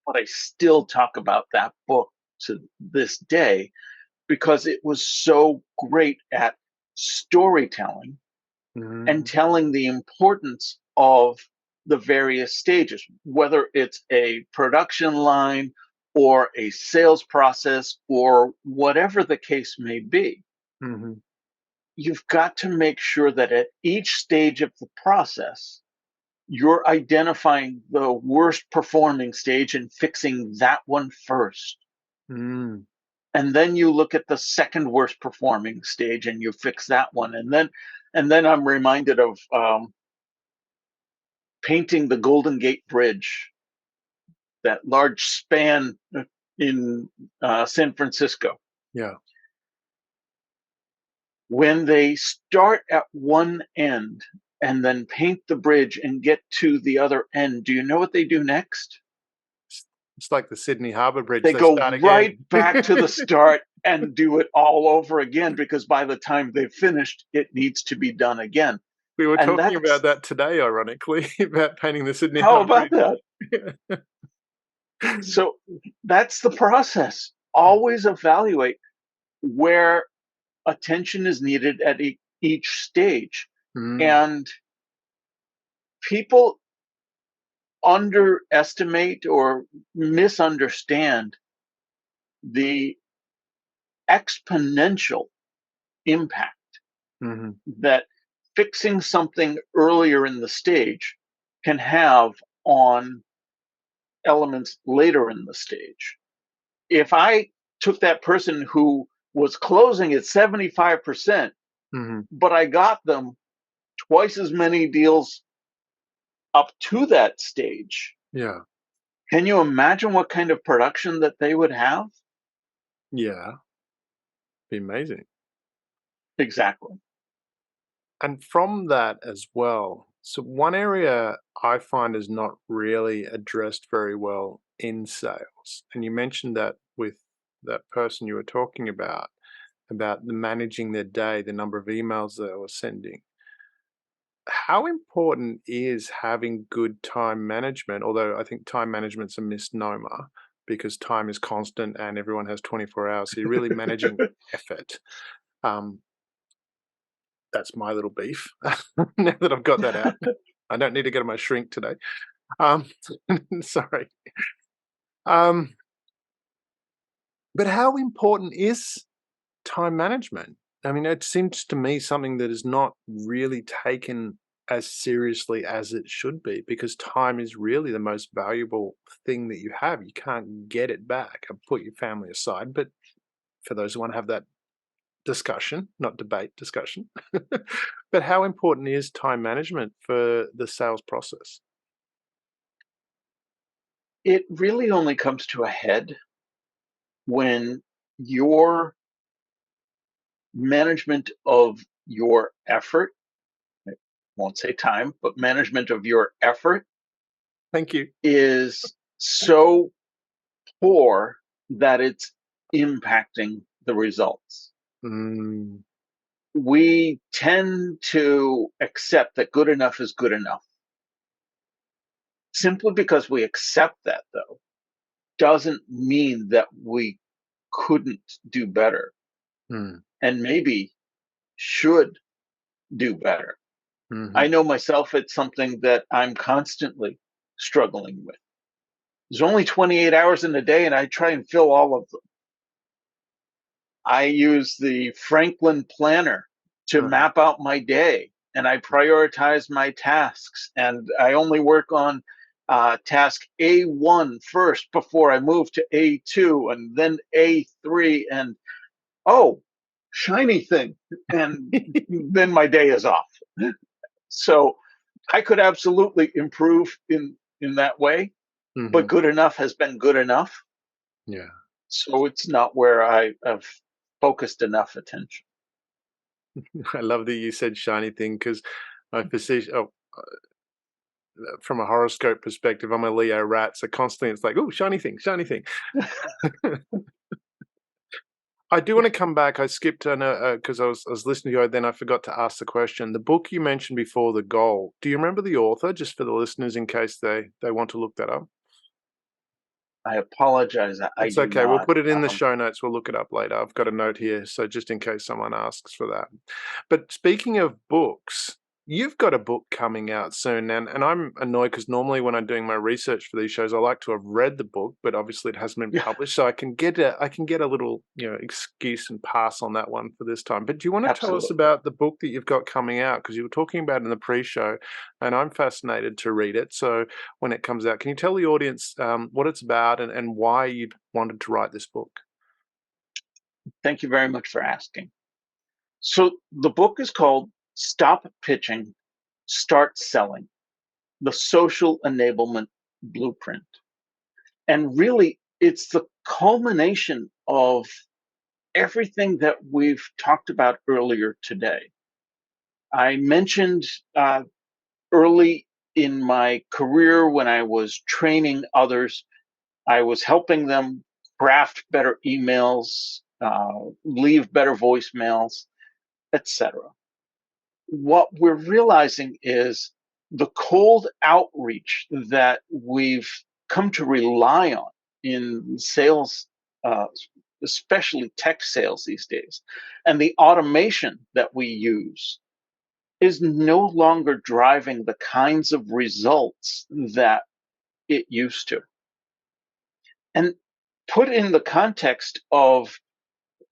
Speaker 1: But I still talk about that book to this day because it was so great at storytelling and
Speaker 4: mhm,
Speaker 1: telling the importance of the various stages, whether it's a production line or a sales process or whatever the case may be.
Speaker 4: mhm,
Speaker 1: You've got to make sure that at each stage of the process, you're identifying the worst performing stage and fixing that one first.
Speaker 4: mm.
Speaker 1: And then you look at the second worst performing stage and you fix that one. And then I'm reminded of painting the Golden Gate Bridge, that large span in San Francisco.
Speaker 4: Yeah.
Speaker 1: When they start at one end and then paint the bridge and get to the other end, do you know what they do next?
Speaker 4: It's like the Sydney Harbour Bridge.
Speaker 1: They
Speaker 4: They
Speaker 1: go
Speaker 4: start
Speaker 1: right
Speaker 4: again.
Speaker 1: back to the start and do it all over again, because by the time they've finished, it needs to be done again.
Speaker 4: We were
Speaker 1: And
Speaker 4: talking about
Speaker 1: that's,
Speaker 4: that today, ironically, about painting the Sydney
Speaker 1: how
Speaker 4: Harbour
Speaker 1: about that?
Speaker 4: Bridge.
Speaker 1: So that's the process. Always evaluate where attention is needed at each stage.
Speaker 4: Mm,
Speaker 1: And people underestimate or misunderstand the exponential impact
Speaker 4: mhm.
Speaker 1: that fixing something earlier in the stage can have on elements later in the stage. If I took that person who was closing at 75%,
Speaker 4: Mhm.
Speaker 1: but I got them twice as many deals up to that stage,
Speaker 4: Yeah.
Speaker 1: can you imagine what kind of production that they would have?
Speaker 4: Yeah. Be amazing.
Speaker 1: Exactly.
Speaker 4: And from that as well, so one area I find is not really addressed very well in sales, and you mentioned that with that person you were talking about the managing their day, the number of emails they were sending. How important is having good time management? Although I think time management's a misnomer because time is constant and everyone has 24 hours. So you're really managing effort. Um, that's my little beef. Now that I've got that out, I don't need to go to my shrink today. Um, sorry. Um, but how important is time management? I mean, it seems to me something that is not really taken as seriously as it should be because time is really the most valuable thing that you have. You can't get it back. And put your family aside, but for those who want to have that discussion, not debate, discussion. But how important is time management for the sales process?
Speaker 1: It really only comes to a head when your management of your effort, I won't say time, but management of your effort
Speaker 4: Thank you.
Speaker 1: is so poor that it's impacting the results.
Speaker 4: Mm,
Speaker 1: We tend to accept that good enough is good enough. Simply because we accept that, though, doesn't mean that we couldn't do better
Speaker 4: mm,
Speaker 1: and maybe should do better. I
Speaker 4: mhm.
Speaker 1: know myself, it's something that I'm constantly struggling with. There's only 28 hours in a day, and I try and fill all of them. I use the Franklin Planner to
Speaker 4: Uh-huh.
Speaker 1: map out my day, and I prioritize my tasks, and I only work on task A1 first before I move to A2 and then A3, and oh, shiny thing, and then my day is off. So I could absolutely improve in that way, but
Speaker 4: Mhm.
Speaker 1: good enough has been good enough.
Speaker 4: Yeah.
Speaker 1: So it's not where I have focused enough attention.
Speaker 4: I love that you said shiny thing because my position, from a horoscope perspective, I'm a Leo rat. So constantly it's like, oh, shiny thing, shiny thing. I do want to come back. I skipped because I was listening to you. Then I forgot to ask the question. The book you mentioned before, The Goal. Do you remember the author? Just for the listeners, in case they want to look that up.
Speaker 1: I apologize. I
Speaker 4: It's
Speaker 1: do
Speaker 4: okay. We'll
Speaker 1: not.
Speaker 4: put it in the show notes. We'll look it up later. I've got a note here, so just in case someone asks for that. But speaking of books, you've got a book coming out soon, and I'm annoyed because normally when I'm doing my research for these shows, I like to have read the book, but obviously it hasn't been
Speaker 1: Yeah,
Speaker 4: published, so I can get a little excuse and pass on that one for this time. But do you want to tell us
Speaker 1: absolutely.
Speaker 4: about the book that you've got coming out? Because you were talking about it in the pre-show, and I'm fascinated to read it. So when it comes out, can you tell the audience what it's about and why you wanted to write this book?
Speaker 1: Thank you very much for asking. So the book is called Stop Pitching, Start Selling: The Social Enablement Blueprint. And really, it's the culmination of everything that we've talked about earlier today. I mentioned early in my career when I was training others, I was helping them craft better emails, leave better voicemails, etc. What we're realizing is the cold outreach that we've come to rely on in sales, uh, especially tech sales these days, and the automation that we use is no longer driving the kinds of results that it used to. And put in the context of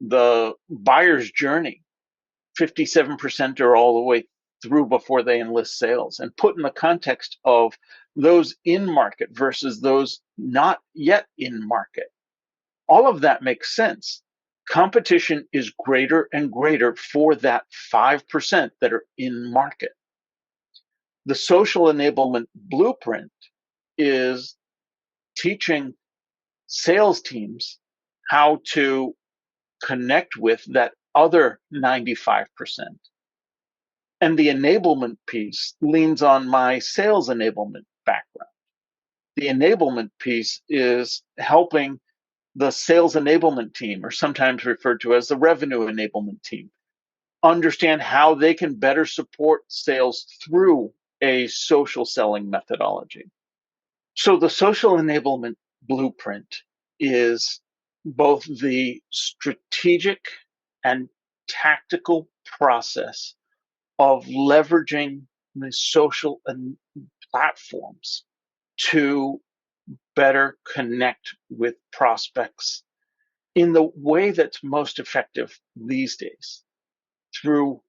Speaker 1: the buyer's journey, 57% are all the way through before they enlist sales, and put in the context of those in market versus those not yet in market. All of that makes sense. Competition is greater and greater for that 5% that are in market. The social enablement blueprint is teaching sales teams how to connect with that other 95%. And the enablement piece leans on my sales enablement background. The enablement piece is helping the sales enablement team, or sometimes referred to as the revenue enablement team, understand how they can better support sales through a social selling methodology. So the social enablement blueprint is both the strategic and tactical process of leveraging the social platforms to better connect with prospects in the way that's most effective these days, through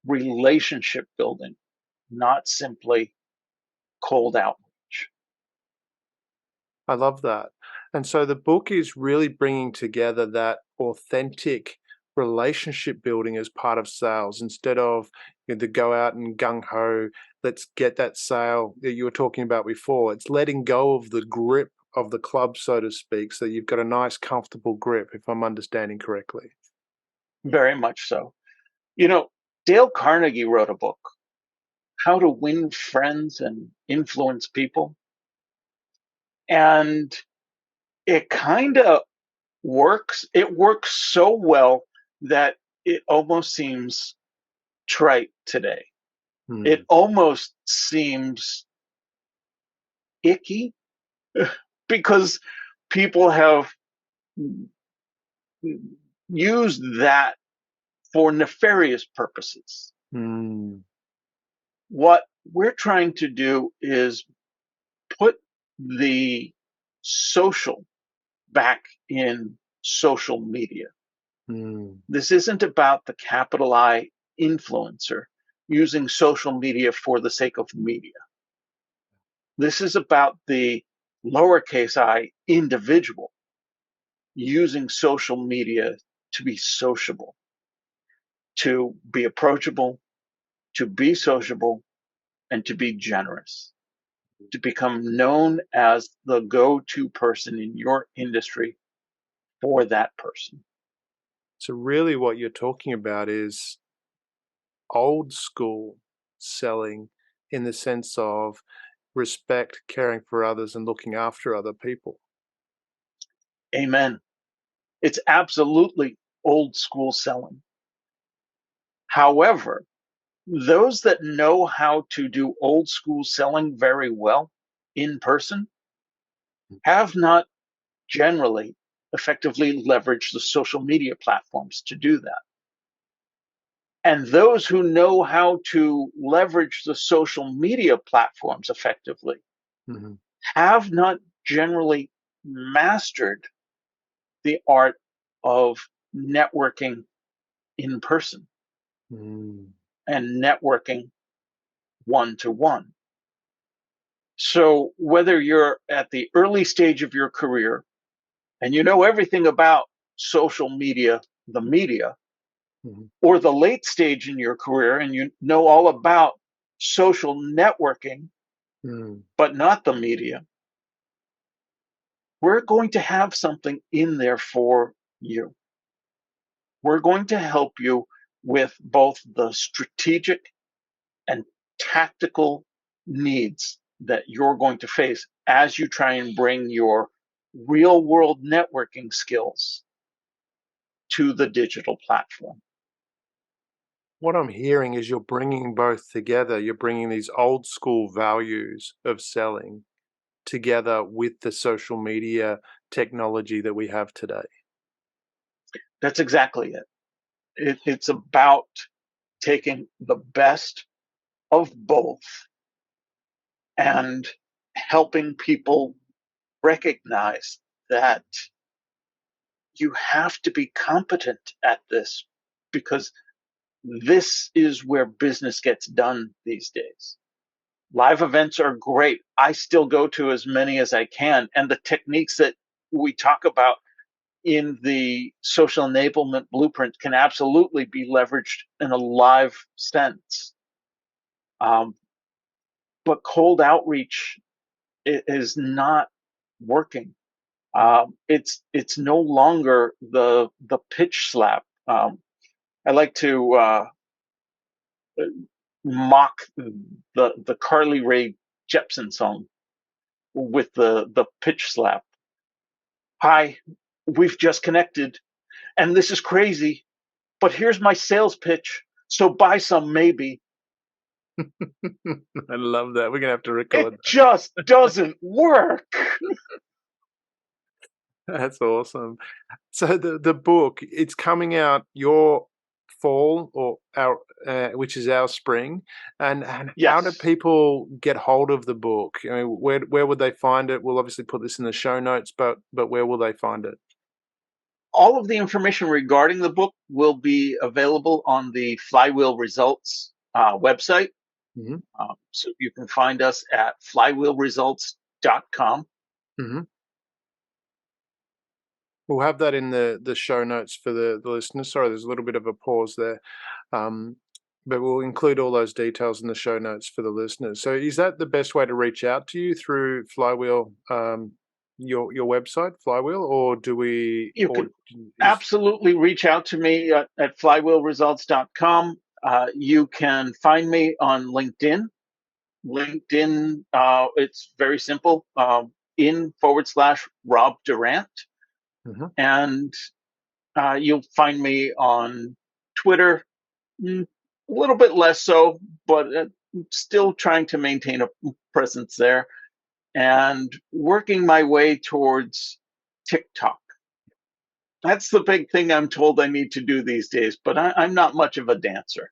Speaker 1: relationship building, not simply cold outreach.
Speaker 4: I love that. And so the book is really bringing together that authentic relationship building as part of sales instead of the go out and gung ho, let's get that sale that you were talking about before. It's letting go of the grip of the club, so to speak, so you've got a nice, comfortable grip, if I'm understanding correctly.
Speaker 1: Very much so. You know, Dale Carnegie wrote a book, How to Win Friends and Influence People. And it kind of works. It works so well that it almost seems trite today. It almost seems icky because people have used that for nefarious purposes. What we're trying to do is put the social back in social media. This isn't about the capital I influencer using social media for the sake of media. This is about the lowercase I individual using social media to be sociable, to be approachable, to be sociable, and to be generous, to become known as the go-to person in your industry for that person.
Speaker 4: So really what you're talking about is old school selling in the sense of respect, caring for others, and looking after other people.
Speaker 1: Amen. It's absolutely old school selling. However, those that know how to do old school selling very well in person have not generally effectively leveraged the social media platforms to do that. And those who know how to leverage the social media platforms effectively have not generally mastered the art of networking in person and networking one-to-one. So whether you're at the early stage of your career and you know everything about social media, the media, or the late stage in your career and you know all about social networking, but not the media, we're going to have something in there for you. We're going to help you with both the strategic and tactical needs that you're going to face as you try and bring your real world networking skills to the digital platform.
Speaker 4: What I'm hearing is you're bringing both together. You're bringing these old school values of selling together with the social media technology that we have today.
Speaker 1: That's exactly it. It's about taking the best of both and helping people recognize that you have to be competent at this, because this is where business gets done these days. Live events are great. I still go to as many as I can. And the techniques that we talk about in the social enablement blueprint can absolutely be leveraged in a live sense. But cold outreach is not working. It's no longer the pitch slap. I like to mock the Carly Rae Jepsen song with the pitch slap. Hi, we've just connected, and this is crazy, but here's my sales pitch. So buy some, maybe.
Speaker 4: I love that. We're gonna have to record
Speaker 1: It just doesn't work.
Speaker 4: that. That's awesome. So the book, it's coming out your fall or our which is our spring, and how do
Speaker 1: Yes.
Speaker 4: people get hold of the book? I mean, where would they find it? We'll obviously put this in the show notes, but where will they find it?
Speaker 1: All of the information regarding the book will be available on the Flywheel Results website.
Speaker 4: Mm-hmm.
Speaker 1: So you can find us at flywheelresults.com.
Speaker 4: Mm-hmm. We'll have that in the show notes for the listeners. Sorry, there's a little bit of a pause there. But we'll include all those details in the show notes for the listeners. So is that the best way to reach out to you, through Flywheel, your website, Flywheel, or do we?
Speaker 1: You can absolutely reach out to me at flywheelresults.com. You can find me on LinkedIn. LinkedIn, it's very simple, in/Rob Durant.
Speaker 4: Mm-hmm.
Speaker 1: And you'll find me on Twitter, a little bit less so, but still trying to maintain a presence there, and working my way towards TikTok. That's the big thing I'm told I need to do these days, but I'm not much of a dancer.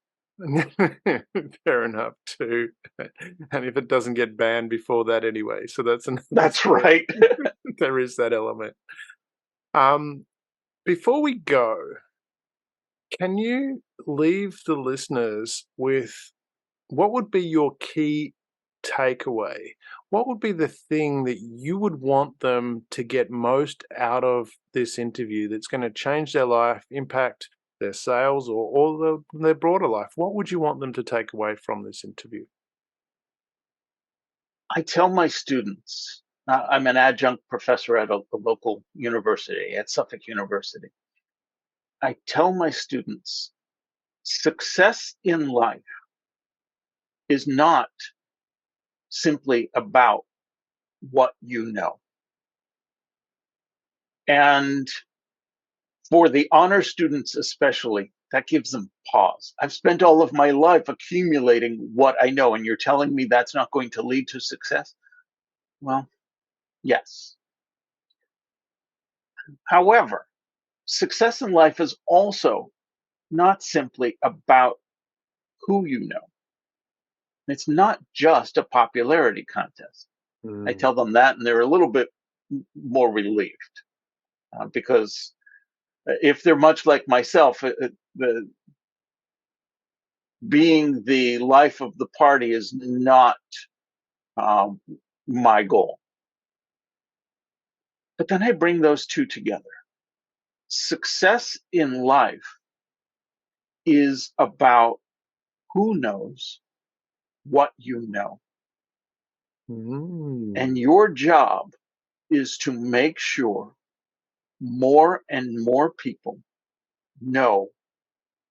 Speaker 4: Fair enough too. And if it doesn't get banned before that anyway, so
Speaker 1: that's right.
Speaker 4: There is that element. Before we go, can you leave the listeners with what would be your key takeaway? What would be the thing that you would want them to get most out of this interview that's going to change their life, impact their sales, or their broader life? What would you want them to take away from this interview?
Speaker 1: I tell my students, I'm an adjunct professor at a local university, at Suffolk University. I tell my students, success in life is not simply about what you know. And for the honor students especially, that gives them pause. I've spent all of my life accumulating what I know, and you're telling me that's not going to lead to success? Well, yes. However, success in life is also not simply about who you know. It's not just a popularity contest. I tell them that, and they're a little bit more relieved, because if they're much like myself, being the life of the party is not my goal. But then I bring those two together. Success in life is about who knows what you know. And your job is to make sure more and more people know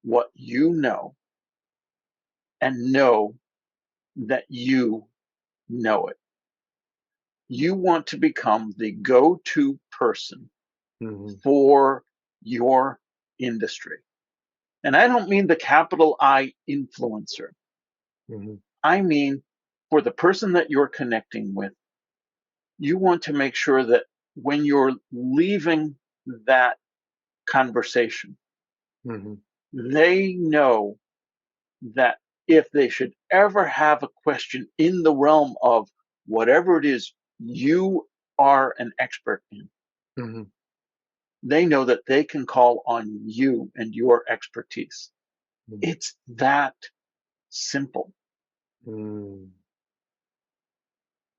Speaker 1: what you know, and know that you know it. You want to become the go-to person
Speaker 4: Mm-hmm.
Speaker 1: for your industry. And I don't mean the capital I influencer.
Speaker 4: Mm-hmm.
Speaker 1: I mean, for the person that you're connecting with, you want to make sure that when you're leaving that conversation,
Speaker 4: Mm-hmm.
Speaker 1: they know that if they should ever have a question in the realm of whatever it is you are an expert in,
Speaker 4: Mm-hmm.
Speaker 1: they know that they can call on you and your expertise. It's that simple.
Speaker 4: Mm.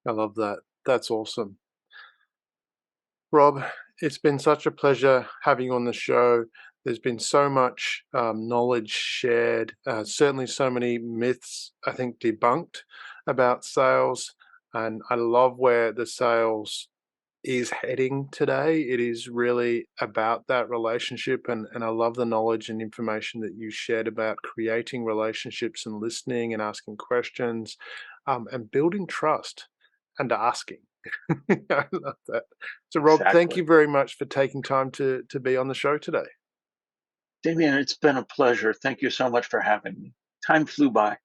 Speaker 4: I love that. That's awesome. Rob, it's been such a pleasure having you on the show. There's been so much knowledge shared, certainly so many myths, I think, debunked about sales. And I love where the sales is heading today. It is really about that relationship. And I love the knowledge and information that you shared about creating relationships and listening and asking questions and building trust and asking. I love that. So, Rob, thank
Speaker 1: Exactly.
Speaker 4: you very much for taking time to be on the show today.
Speaker 1: Damien, it's been a pleasure. Thank you so much for having me. Time flew by.